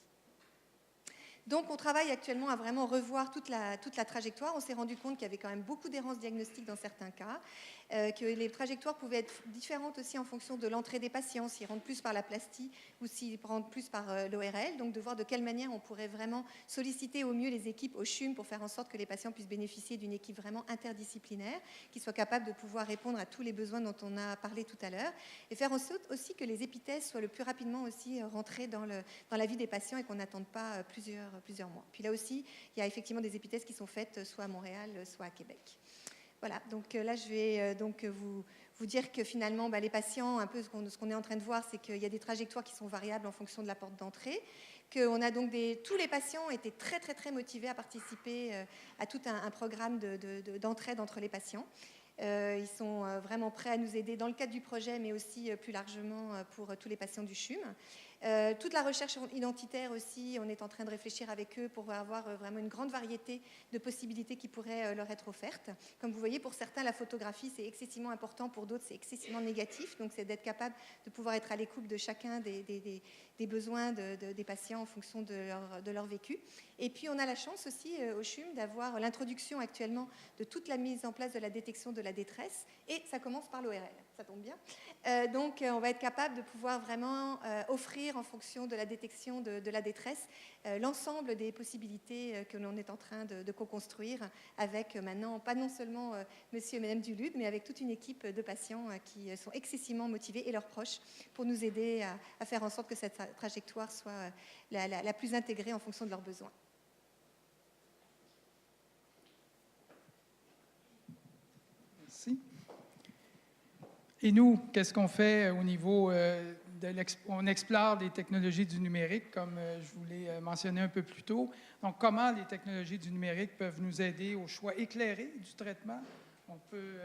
Donc, on travaille actuellement à vraiment revoir toute la trajectoire. On s'est rendu compte qu'il y avait quand même beaucoup d'errances diagnostiques dans certains cas, que les trajectoires pouvaient être différentes aussi en fonction de l'entrée des patients, s'ils rentrent plus par la plastie ou s'ils rentrent plus par l'ORL. Donc, de voir de quelle manière on pourrait vraiment solliciter au mieux les équipes au CHUM pour faire en sorte que les patients puissent bénéficier d'une équipe vraiment interdisciplinaire, qui soit capable de pouvoir répondre à tous les besoins dont on a parlé tout à l'heure, et faire en sorte aussi que les épithèses soient le plus rapidement aussi rentrées dans la vie des patients et qu'on n'attende pas plusieurs mois. Puis là aussi, il y a effectivement des épithèses qui sont faites soit à Montréal, soit à Québec. Voilà, donc là, je vais vous dire que finalement, les patients, un peu ce qu'on est en train de voir, c'est qu'il y a des trajectoires qui sont variables en fonction de la porte d'entrée, qu'on a donc tous les patients étaient très, très, très motivés à participer à tout un programme d'entraide entre les patients. Ils sont vraiment prêts à nous aider dans le cadre du projet, mais aussi plus largement pour tous les patients du CHUM. Toute la recherche identitaire aussi, on est en train de réfléchir avec eux pour avoir vraiment une grande variété de possibilités qui pourraient leur être offertes. Comme vous voyez, pour certains, la photographie, c'est excessivement important, pour d'autres, c'est excessivement négatif. Donc, c'est d'être capable de pouvoir être à l'écoute de chacun des besoins des patients en fonction de leur vécu. Et puis, on a la chance aussi au CHUM d'avoir l'introduction actuellement de toute la mise en place de la détection de la détresse. Et ça commence par l'ORL, ça tombe bien. Donc, on va être capable de pouvoir vraiment offrir en fonction de la détection de la détresse l'ensemble des possibilités que l'on est en train de co-construire avec maintenant, pas non seulement monsieur et madame Duluth, mais avec toute une équipe de patients qui sont excessivement motivés et leurs proches pour nous aider à faire en sorte que cette trajectoire soit la plus intégrée en fonction de leurs besoins. Merci. Et nous, qu'est-ce qu'on fait au niveau on explore les technologies du numérique, comme je vous l'ai mentionné un peu plus tôt. Donc, comment les technologies du numérique peuvent nous aider au choix éclairé du traitement? On peut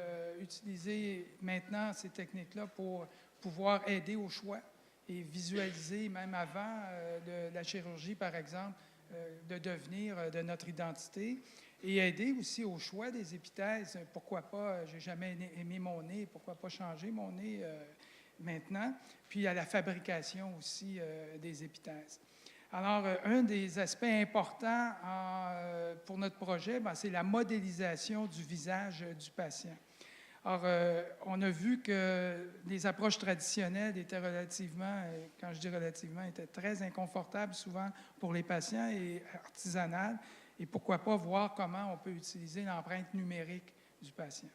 utiliser maintenant ces techniques-là pour pouvoir aider au choix et visualiser, même avant la chirurgie, par exemple, de devenir de notre identité. Et aider aussi au choix des épithèses. Pourquoi pas, j'ai jamais aimé mon nez, pourquoi pas changer mon nez maintenant? Puis à la fabrication aussi des épithèses. Alors, un des aspects importants pour notre projet, c'est la modélisation du visage du patient. Alors, on a vu que les approches traditionnelles étaient relativement, quand je dis relativement, étaient très inconfortables souvent pour les patients et artisanales. Et pourquoi pas voir comment on peut utiliser l'empreinte numérique du patient.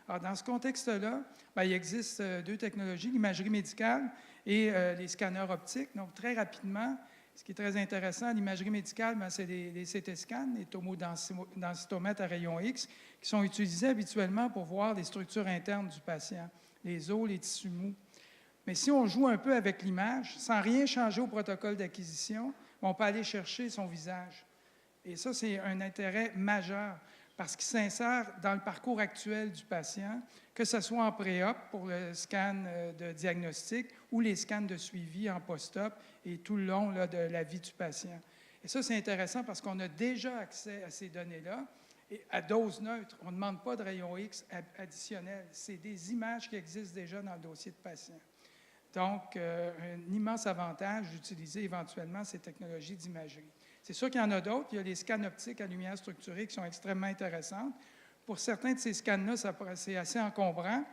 Alors, dans ce contexte-là, il existe deux technologies, l'imagerie médicale et les scanners optiques. Donc, très rapidement, ce qui est très intéressant, l'imagerie médicale, c'est les CT scans, les tomodensitomètres à rayon X, qui sont utilisés habituellement pour voir les structures internes du patient, les os, les tissus mous. Mais si on joue un peu avec l'image, sans rien changer au protocole d'acquisition, on peut aller chercher son visage. Et ça, c'est un intérêt majeur parce qu'il s'insère dans le parcours actuel du patient, que ce soit en pré-op pour le scan de diagnostic ou les scans de suivi en post-op et tout le long de la vie du patient. Et ça, c'est intéressant parce qu'on a déjà accès à ces données-là et à dose neutre. On ne demande pas de rayon X additionnel. C'est des images qui existent déjà dans le dossier de patient. Donc, un immense avantage d'utiliser éventuellement ces technologies d'imagerie. C'est sûr qu'il y en a d'autres. Il y a les scans optiques à lumière structurée qui sont extrêmement intéressantes. Pour certains de ces scans-là, c'est assez encombrant.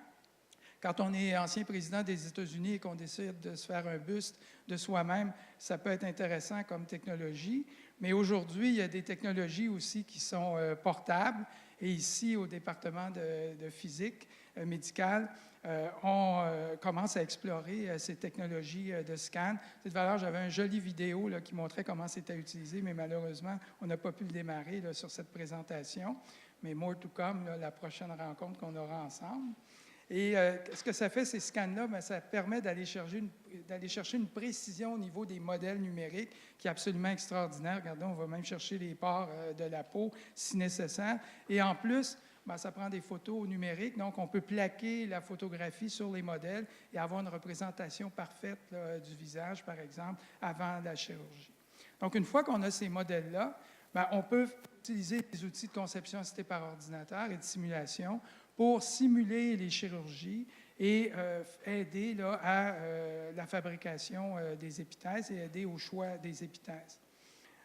Quand on est ancien président des États-Unis et qu'on décide de se faire un buste de soi-même, ça peut être intéressant comme technologie. Mais aujourd'hui, il y a des technologies aussi qui sont portables. Et ici, au département de physique médicale, on commence à explorer ces technologies de scan. Cette valeur, j'avais une jolie vidéo là, qui montrait comment c'était utilisé, mais malheureusement, on n'a pas pu le démarrer là, sur cette présentation. Mais more to come, là, la prochaine rencontre qu'on aura ensemble. Et ce que ça fait, ces scans-là, bien, ça permet d'aller chercher une précision au niveau des modèles numériques qui est absolument extraordinaire. Regardez, on va même chercher les pores de la peau si nécessaire. Et en plus, bien, ça prend des photos numériques, donc on peut plaquer la photographie sur les modèles et avoir une représentation parfaite là, du visage, par exemple, avant la chirurgie. Donc, une fois qu'on a ces modèles-là, bien, on peut utiliser des outils de conception assistée par ordinateur et de simulation pour simuler les chirurgies et aider là, à la fabrication des épithèses et aider au choix des épithèses.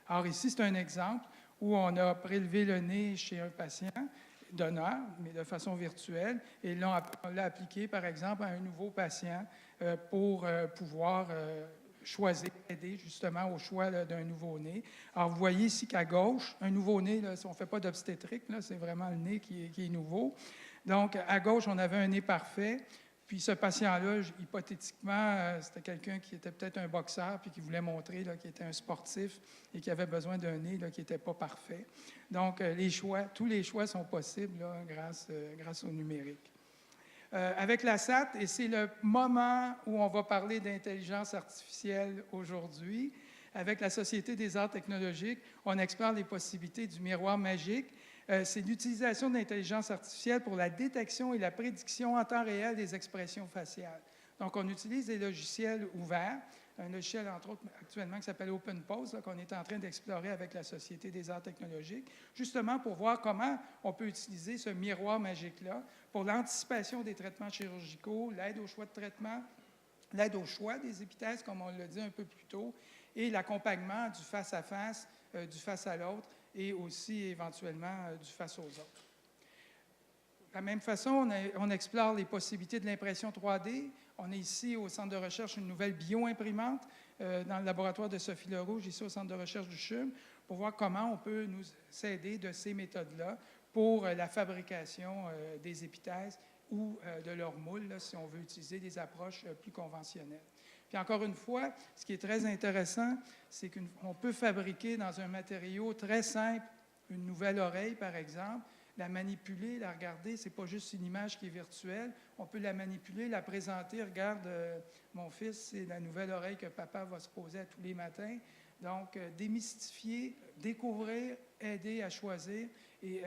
Alors ici, c'est un exemple où on a prélevé le nez chez un patient donneur, mais de façon virtuelle, et là, on l'a appliqué, par exemple, à un nouveau patient pour pouvoir choisir, aider justement au choix d'un nouveau-né. Alors, vous voyez ici qu'à gauche, un nouveau-né, là, on ne fait pas d'obstétrique, c'est vraiment le nez qui est nouveau. Donc, à gauche, on avait un nez parfait. Puis ce patient-là, hypothétiquement, c'était quelqu'un qui était peut-être un boxeur puis qui voulait montrer qu'il était un sportif et qui avait besoin d'un nez là, qui n'était pas parfait. Donc, tous les choix sont possibles là, grâce au numérique. Avec la SAT, et c'est le moment où on va parler d'intelligence artificielle aujourd'hui, avec la Société des arts technologiques, on explore les possibilités du miroir magique. C'est l'utilisation de l'intelligence artificielle pour la détection et la prédiction en temps réel des expressions faciales. Donc, on utilise des logiciels ouverts, un logiciel, entre autres, actuellement, qui s'appelle OpenPose, qu'on est en train d'explorer avec la Société des arts technologiques, justement pour voir comment on peut utiliser ce miroir magique-là pour l'anticipation des traitements chirurgicaux, l'aide au choix de traitement, l'aide au choix des épithèses, comme on l'a dit un peu plus tôt, et l'accompagnement du face-à-face, du face à l'autre, et aussi éventuellement du face aux autres. De la même façon, on explore les possibilités de l'impression 3D. On est ici au Centre de recherche une nouvelle bio-imprimante dans le laboratoire de Sophie Lerouge, ici au Centre de recherche du CHUM, pour voir comment on peut nous aider de ces méthodes-là pour la fabrication des épithèses ou de leurs moules, là, si on veut utiliser des approches plus conventionnelles. Puis encore une fois, ce qui est très intéressant, c'est qu'on peut fabriquer dans un matériau très simple une nouvelle oreille, par exemple, la manipuler, la regarder. Ce n'est pas juste une image qui est virtuelle. On peut la manipuler, la présenter. Regarde, mon fils, c'est la nouvelle oreille que papa va se poser à tous les matins. Donc, démystifier, découvrir, aider à choisir et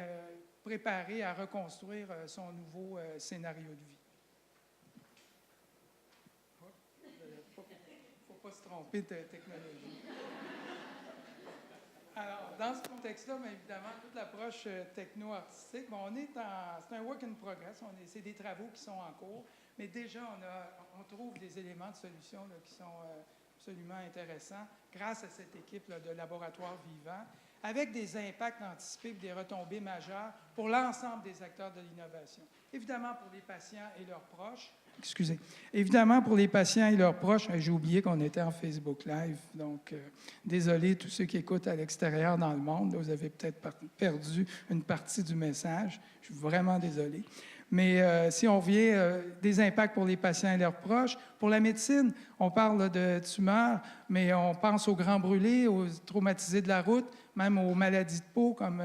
préparer à reconstruire son nouveau scénario de vie. Se tromper de technologie. Alors, dans ce contexte-là, bien évidemment, toute l'approche techno-artistique, bon, c'est un work in progress, c'est des travaux qui sont en cours, mais déjà, on trouve des éléments de solution là, qui sont absolument intéressants grâce à cette équipe là, de laboratoires vivants, avec des impacts anticipés et des retombées majeures pour l'ensemble des acteurs de l'innovation. Évidemment, pour les patients et leurs proches, Évidemment, pour les patients et leurs proches, j'ai oublié qu'on était en Facebook Live, donc désolé tous ceux qui écoutent à l'extérieur dans le monde, là, vous avez peut-être perdu une partie du message, je suis vraiment désolé. Mais si on revient des impacts pour les patients et leurs proches, pour la médecine, on parle de tumeurs, mais on pense aux grands brûlés, aux traumatisés de la route, même aux maladies de peau comme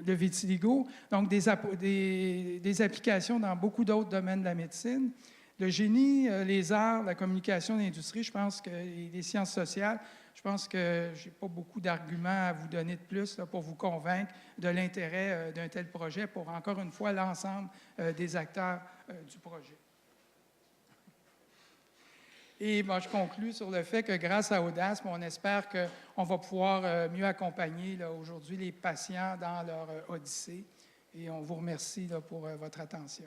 le vitiligo, donc des applications dans beaucoup d'autres domaines de la médecine. Le génie, les arts, la communication, l'industrie, je pense que les sciences sociales, je pense que je n'ai pas beaucoup d'arguments à vous donner de plus là, pour vous convaincre de l'intérêt d'un tel projet pour, encore une fois, l'ensemble des acteurs du projet. Et moi, je conclus sur le fait que grâce à Audace, on espère qu'on va pouvoir mieux accompagner là, aujourd'hui les patients dans leur odyssée. Et on vous remercie là, pour votre attention.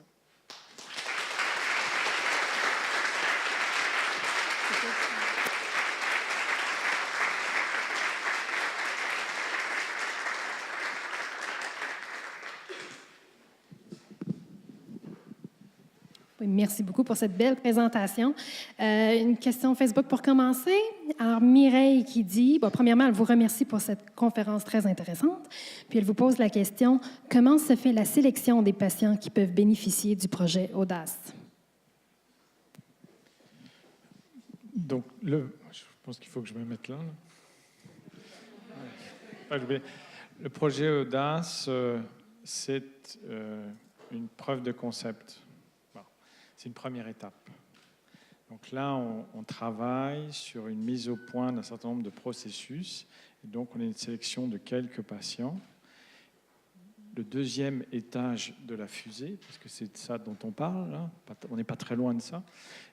Vous Oui, merci beaucoup pour cette belle présentation. Une question Facebook pour commencer. Alors, Mireille qui dit, bon, premièrement, elle vous remercie pour cette conférence très intéressante, puis elle vous pose la question, comment se fait la sélection des patients qui peuvent bénéficier du projet Audace? Donc, je pense qu'il faut que je me mette là. Le projet Audace, c'est une preuve de concept. Bon, c'est une première étape. Donc là, on travaille sur une mise au point d'un certain nombre de processus. Et donc, on a une sélection de quelques patients. Le deuxième étage de la fusée, parce que c'est de ça dont on parle, là, on n'est pas très loin de ça,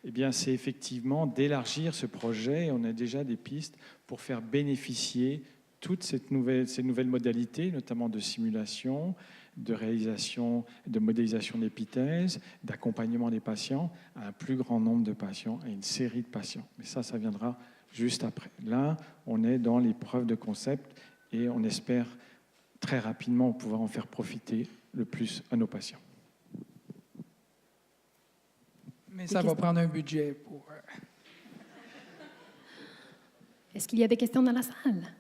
eh bien, c'est effectivement d'élargir ce projet. Et on a déjà des pistes pour faire bénéficier toutes ces nouvelles modalités, notamment de simulation, de réalisation, de modélisation d'épithèse, d'accompagnement des patients à un plus grand nombre de patients, à une série de patients. Mais ça viendra juste après. Là, on est dans les preuves de concept et on espère très rapidement pouvoir en faire profiter le plus à nos patients. Mais ça va prendre un budget pour... Est-ce qu'il y a des questions dans la salle?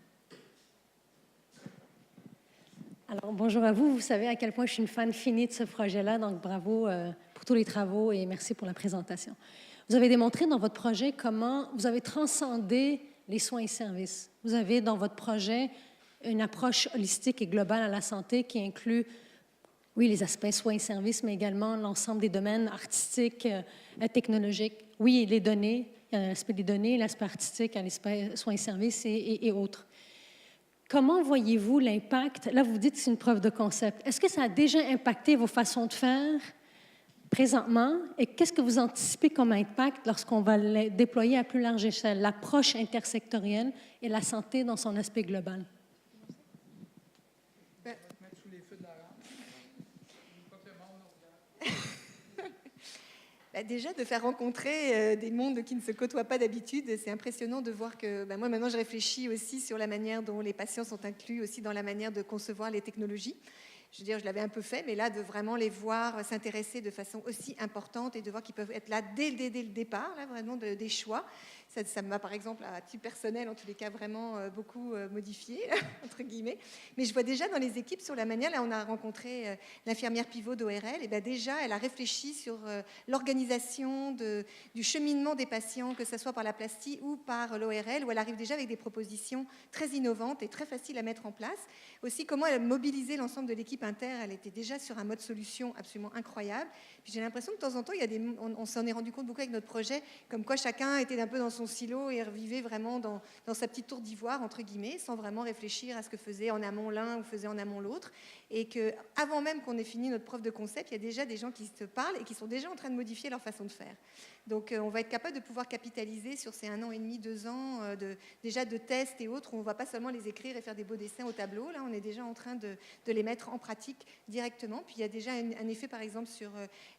Alors, bonjour à vous. Vous savez à quel point je suis une fan finie de ce projet-là, donc bravo pour tous les travaux et merci pour la présentation. Vous avez démontré dans votre projet comment vous avez transcendé les soins et services. Vous avez dans votre projet une approche holistique et globale à la santé qui inclut, oui, les aspects soins et services, mais également l'ensemble des domaines artistiques, technologiques. Oui, les données, il y a l'aspect des données, l'aspect artistique, l'aspect soins et services et autres. Comment voyez-vous l'impact? Là, vous dites que c'est une preuve de concept. Est-ce que ça a déjà impacté vos façons de faire présentement? Et qu'est-ce que vous anticipez comme impact lorsqu'on va le déployer à plus large échelle, l'approche intersectorielle et la santé dans son aspect global? Déjà, de faire rencontrer des mondes qui ne se côtoient pas d'habitude, c'est impressionnant de voir que moi, maintenant, je réfléchis aussi sur la manière dont les patients sont inclus aussi dans la manière de concevoir les technologies. Je veux dire, je l'avais un peu fait, mais là, de vraiment les voir s'intéresser de façon aussi importante et de voir qu'ils peuvent être là dès le départ, là, vraiment des choix. Ça m'a, par exemple, à titre personnel, en tous les cas, vraiment beaucoup modifié, entre guillemets. Mais je vois déjà dans les équipes sur la manière, là, on a rencontré l'infirmière pivot d'ORL, et bien déjà, elle a réfléchi sur l'organisation du cheminement des patients, que ce soit par la plastie ou par l'ORL, où elle arrive déjà avec des propositions très innovantes et très faciles à mettre en place. Aussi, comment elle a mobilisé l'ensemble de l'équipe inter, elle était déjà sur un mode solution absolument incroyable. Puis j'ai l'impression que de temps en temps, on s'en est rendu compte beaucoup avec notre projet, comme quoi chacun était un peu dans son silo et revivait vraiment dans sa petite tour d'ivoire, entre guillemets, sans vraiment réfléchir à ce que faisait en amont l'un ou faisait en amont l'autre. Et qu'avant même qu'on ait fini notre preuve de concept, il y a déjà des gens qui se parlent et qui sont déjà en train de modifier leur façon de faire. Donc on va être capable de pouvoir capitaliser sur ces 1 an et demi, 2 ans déjà de tests et autres, où on ne va pas seulement les écrire et faire des beaux dessins au tableau. Là, on est déjà en train de les mettre en pratique directement. Puis il y a déjà un effet, par exemple, sur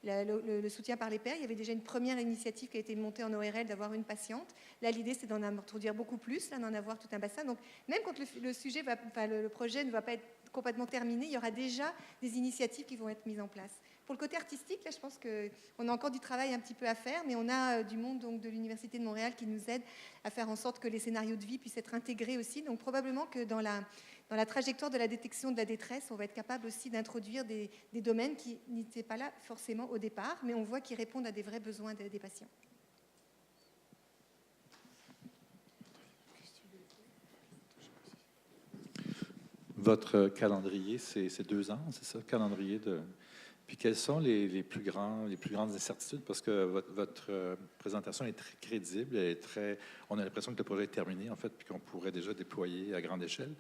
le soutien par les pairs. Il y avait déjà une première initiative qui a été montée en ORL d'avoir une patiente. Là, l'idée, c'est d'en introduire beaucoup plus, là, d'en avoir tout un bassin. Donc, même quand le projet ne va pas être complètement terminé, il y aura déjà des initiatives qui vont être mises en place. Pour le côté artistique, là, je pense qu'on a encore du travail un petit peu à faire, mais on a du monde donc, de l'Université de Montréal qui nous aide à faire en sorte que les scénarios de vie puissent être intégrés aussi. Donc, probablement que dans la trajectoire de la détection de la détresse, on va être capable aussi d'introduire des domaines qui n'étaient pas là forcément au départ, mais on voit qu'ils répondent à des vrais besoins des patients. Votre calendrier, c'est 2 ans, c'est ça, calendrier de... Puis quelles sont les plus grandes incertitudes? Parce que votre présentation est très crédible, on a l'impression que le projet est terminé, en fait, puis qu'on pourrait déjà déployer à grande échelle.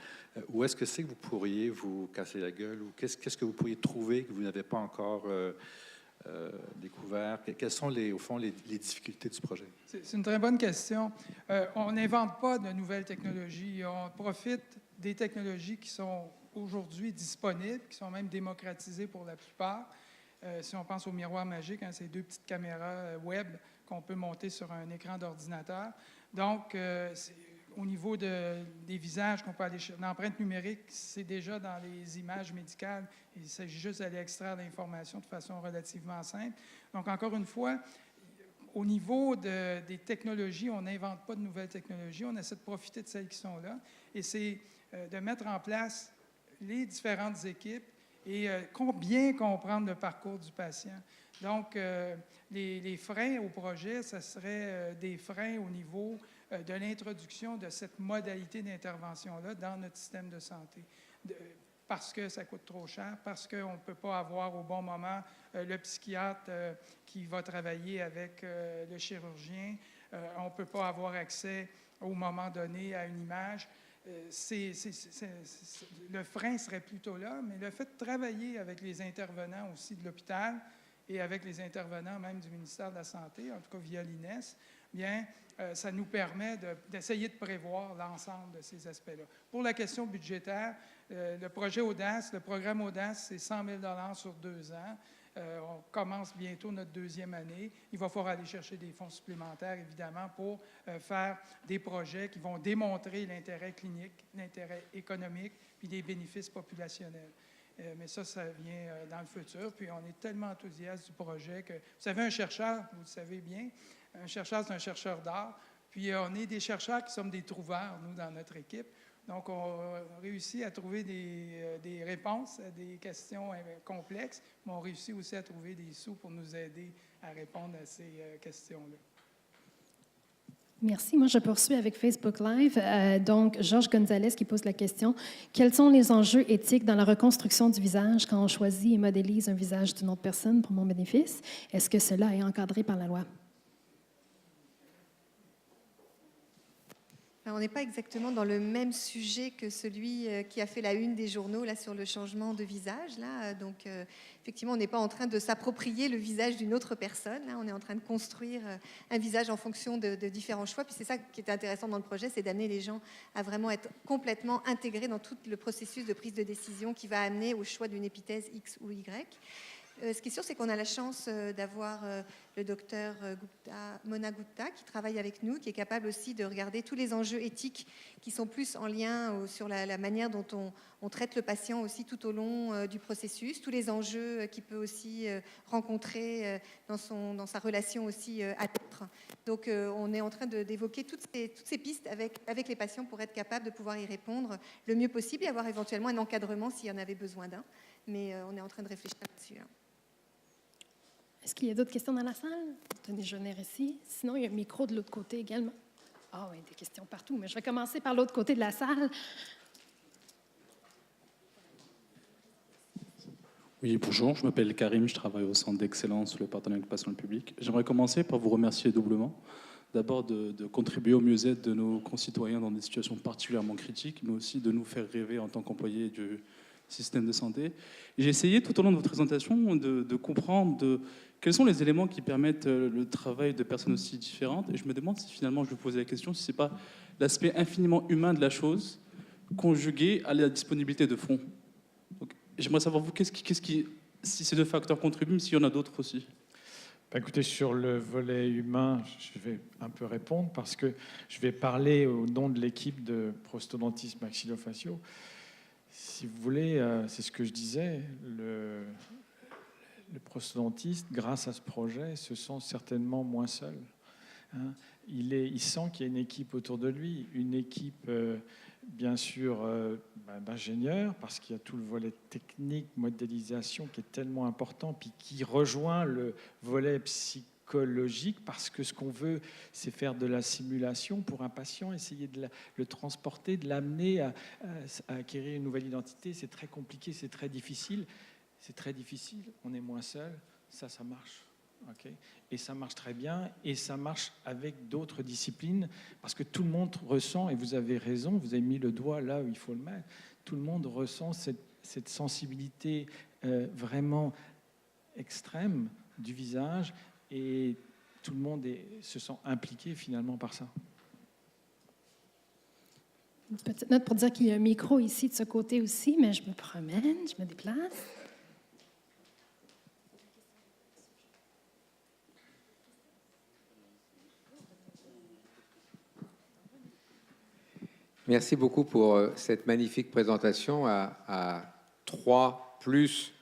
Où est-ce que c'est que vous pourriez vous casser la gueule? Ou qu'est-ce que vous pourriez trouver que vous n'avez pas encore découvert? Quelles sont, au fond, les difficultés du projet? C'est une très bonne question. On n'invente pas de nouvelles technologies. On profite des technologies qui sont aujourd'hui disponibles, qui sont même démocratisées pour la plupart. Si on pense au miroir magique, ces 2 petites caméras web qu'on peut monter sur un écran d'ordinateur. Donc, au niveau des visages qu'on peut aller chercher. L'empreinte numérique, c'est déjà dans les images médicales. Il s'agit juste d'aller extraire l'information de façon relativement simple. Donc, encore une fois, au niveau des technologies, on n'invente pas de nouvelles technologies. On essaie de profiter de celles qui sont là. Et c'est de mettre en place les différentes équipes et bien comprendre le parcours du patient. Donc, les freins au projet, ce serait des freins au niveau de l'introduction de cette modalité d'intervention-là dans notre système de santé. Parce que ça coûte trop cher, parce qu'on ne peut pas avoir au bon moment le psychiatre qui va travailler avec le chirurgien, on ne peut pas avoir accès au moment donné à une image. Le frein serait plutôt là, mais le fait de travailler avec les intervenants aussi de l'hôpital et avec les intervenants même du ministère de la Santé, en tout cas via l'INES, bien, ça nous permet d'essayer de prévoir l'ensemble de ces aspects-là. Pour la question budgétaire, le projet Audace, le programme Audace, c'est 100 000 $ sur 2 ans. On commence bientôt notre 2e année. Il va falloir aller chercher des fonds supplémentaires, évidemment, pour faire des projets qui vont démontrer l'intérêt clinique, l'intérêt économique, puis les bénéfices populationnels. Mais ça vient dans le futur. Puis on est tellement enthousiaste du projet que, vous savez, un chercheur, vous le savez bien, un chercheur, c'est un chercheur d'art. Puis on est des chercheurs qui sommes des trouveurs, nous, dans notre équipe. Donc, on réussit à trouver des réponses à des questions complexes, mais on réussit aussi à trouver des sous pour nous aider à répondre à ces questions-là. Merci. Moi, je poursuis avec Facebook Live. Donc, Georges Gonzalez qui pose la question. Quels sont les enjeux éthiques dans la reconstruction du visage quand on choisit et modélise un visage d'une autre personne pour mon bénéfice? Est-ce que cela est encadré par la loi? Alors, on n'est pas exactement dans le même sujet que celui qui a fait la une des journaux là, sur le changement de visage. Là. Donc, effectivement, on n'est pas en train de s'approprier le visage d'une autre personne. Là. On est en train de construire un visage en fonction de différents choix. Puis c'est ça qui est intéressant dans le projet, c'est d'amener les gens à vraiment être complètement intégrés dans tout le processus de prise de décision qui va amener au choix d'une épithèse X ou Y. Ce qui est sûr, c'est qu'on a la chance d'avoir le docteur Mona Gupta qui travaille avec nous, qui est capable aussi de regarder tous les enjeux éthiques qui sont plus en lien sur la manière dont on traite le patient aussi tout au long du processus, tous les enjeux qu'il peut aussi rencontrer dans sa relation aussi à l'autre. Donc, on est en train d'évoquer toutes ces pistes avec les patients pour être capable de pouvoir y répondre le mieux possible et avoir éventuellement un encadrement s'il y en avait besoin d'un. Mais on est en train de réfléchir là-dessus. Est-ce qu'il y a d'autres questions dans la salle? Tenez, je venir ici. Sinon, il y a un micro de l'autre côté également. Ah oui, des questions partout, mais je vais commencer par l'autre côté de la salle. Oui, bonjour, je m'appelle Karim, je travaille au Centre d'Excellence sur le partenariat avec le patient et le public. J'aimerais commencer par vous remercier doublement. D'abord de contribuer au mieux-être de nos concitoyens dans des situations particulièrement critiques, mais aussi de nous faire rêver en tant qu'employés du système de santé. J'ai essayé tout au long de votre présentation de comprendre quels sont les éléments qui permettent le travail de personnes aussi différentes. Et je me demande si finalement, je me posais la question, si ce n'est pas l'aspect infiniment humain de la chose, conjugué à la disponibilité de fonds. Donc, j'aimerais savoir, vous, si ces deux facteurs contribuent, mais s'il y en a d'autres aussi. Écoutez, sur le volet humain, je vais un peu répondre parce que je vais parler au nom de l'équipe de prosthodontisme maxillofaciaux. Si vous voulez, c'est ce que je disais, le prosthodontiste, grâce à ce projet, se sent certainement moins seul. Hein. Il sent qu'il y a une équipe autour de lui, une équipe, bien sûr, d'ingénieurs, parce qu'il y a tout le volet technique, modélisation, qui est tellement important, puis qui rejoint le volet psychologique, parce que ce qu'on veut, c'est faire de la simulation pour un patient, essayer de le transporter, de l'amener à acquérir une nouvelle identité. C'est très compliqué, c'est très difficile. C'est très difficile, on est moins seul, ça marche. Okay. Et ça marche très bien, et ça marche avec d'autres disciplines, parce que tout le monde ressent, et vous avez raison, vous avez mis le doigt là où il faut le mettre, tout le monde ressent cette sensibilité vraiment extrême du visage, et tout le monde se sent impliqué finalement par ça. Une petite note pour dire qu'il y a un micro ici de ce côté aussi, mais je me promène, je me déplace. Merci beaucoup pour cette magnifique présentation à 3 plus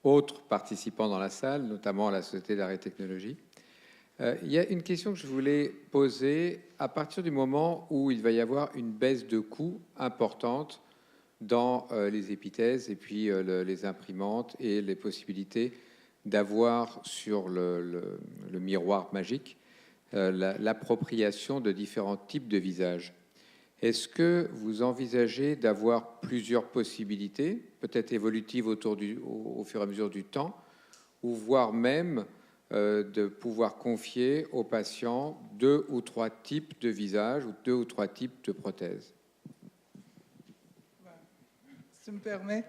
autres participants dans la salle, notamment la Société d'art et technologie. Il y a une question que je voulais poser. À partir du moment où il va y avoir une baisse de coûts importante dans les épithèses et puis les imprimantes et les possibilités d'avoir sur le miroir magique l'appropriation de différents types de visages. Est-ce que vous envisagez d'avoir plusieurs possibilités, peut-être évolutives au fur et à mesure du temps, ou voire même de pouvoir confier aux patients 2 ou 3 types de visages ou 2 ou 3 types de prothèses? Si tu me permets,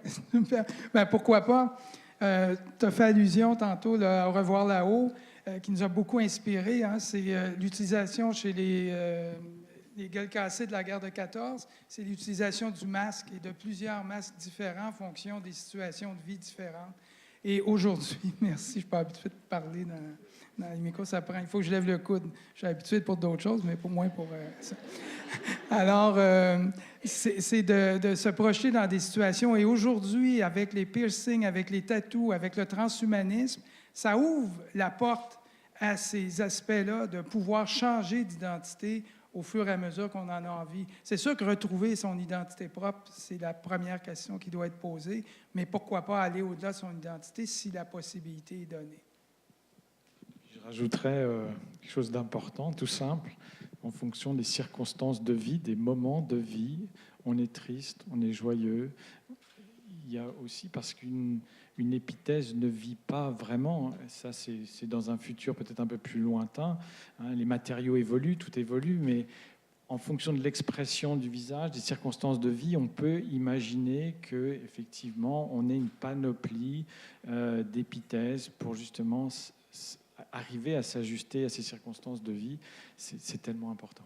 ben, pourquoi pas? Tu as fait allusion tantôt là, au Revoir là-haut, qui nous a beaucoup inspiré. Hein, c'est l'utilisation chez les gueules cassées de la guerre de 14, c'est l'utilisation du masque et de plusieurs masques différents en fonction des situations de vie différentes. Et aujourd'hui, merci, je ne suis pas habitué de parler dans les micros, ça prend, il faut que je lève le coude. Je suis habitué pour d'autres choses, mais pour moins pour ça. Alors, c'est de se projeter dans des situations. Et aujourd'hui, avec les piercings, avec les tattoos, avec le transhumanisme, ça ouvre la porte à ces aspects-là de pouvoir changer d'identité au fur et à mesure qu'on en a envie. C'est sûr que retrouver son identité propre, c'est la première question qui doit être posée, mais pourquoi pas aller au-delà de son identité si la possibilité est donnée? Je rajouterais quelque chose d'important, tout simple, en fonction des circonstances de vie, des moments de vie. On est triste, on est joyeux. Il y a aussi parce qu'une épithèse ne vit pas vraiment, ça c'est dans un futur peut-être un peu plus lointain, hein, les matériaux évoluent, tout évolue, mais en fonction de l'expression du visage, des circonstances de vie, on peut imaginer qu'effectivement on ait une panoplie d'épithèses pour justement arriver à s'ajuster à ces circonstances de vie. C'est tellement important.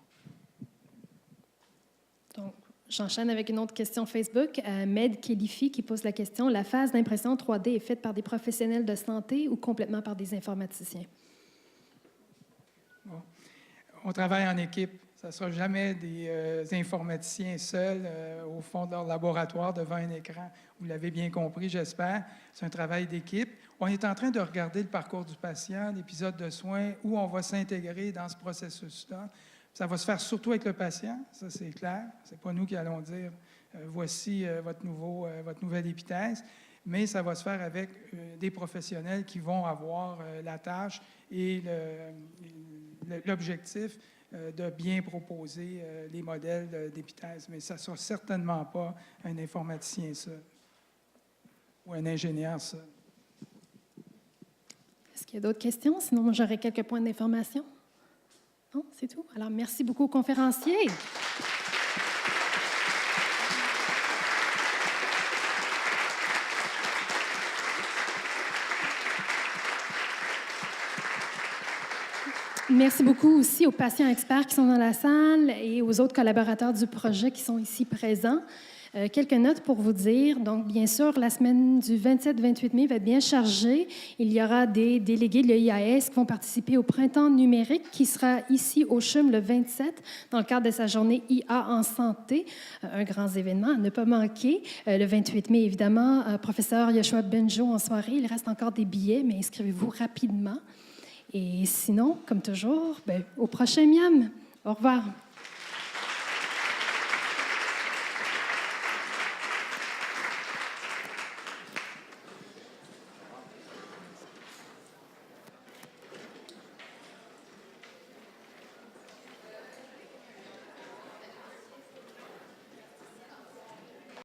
Donc, j'enchaîne avec une autre question Facebook. Med Kelifi qui pose la question, la phase d'impression 3D est faite par des professionnels de santé ou complètement par des informaticiens? Bon. On travaille en équipe. Ça ne sera jamais des informaticiens seuls au fond de leur laboratoire devant un écran. Vous l'avez bien compris, j'espère. C'est un travail d'équipe. On est en train de regarder le parcours du patient, l'épisode de soins, où on va s'intégrer dans ce processus-là. Ça va se faire surtout avec le patient, ça c'est clair. Ce n'est pas nous qui allons dire voici votre nouvelle épithèse, mais ça va se faire avec des professionnels qui vont avoir la tâche et l'objectif de bien proposer les modèles d'épithèse. Mais ça ne sera certainement pas un informaticien seul ou un ingénieur seul. Est-ce qu'il y a d'autres questions? Sinon, j'aurais quelques points d'information. Non, c'est tout. Alors, merci beaucoup aux conférenciers. Merci beaucoup aussi aux patients experts qui sont dans la salle et aux autres collaborateurs du projet qui sont ici présents. Quelques notes pour vous dire. Donc, bien sûr, la semaine du 27-28 mai va être bien chargée. Il y aura des délégués de l'EIAS qui vont participer au printemps numérique qui sera ici au CHUM le 27 dans le cadre de sa journée IA en santé. Un grand événement à ne pas manquer. Le 28 mai, évidemment, professeur Yoshua Benjo en soirée. Il reste encore des billets, mais inscrivez-vous rapidement. Et sinon, comme toujours, au prochain Miam. Au revoir.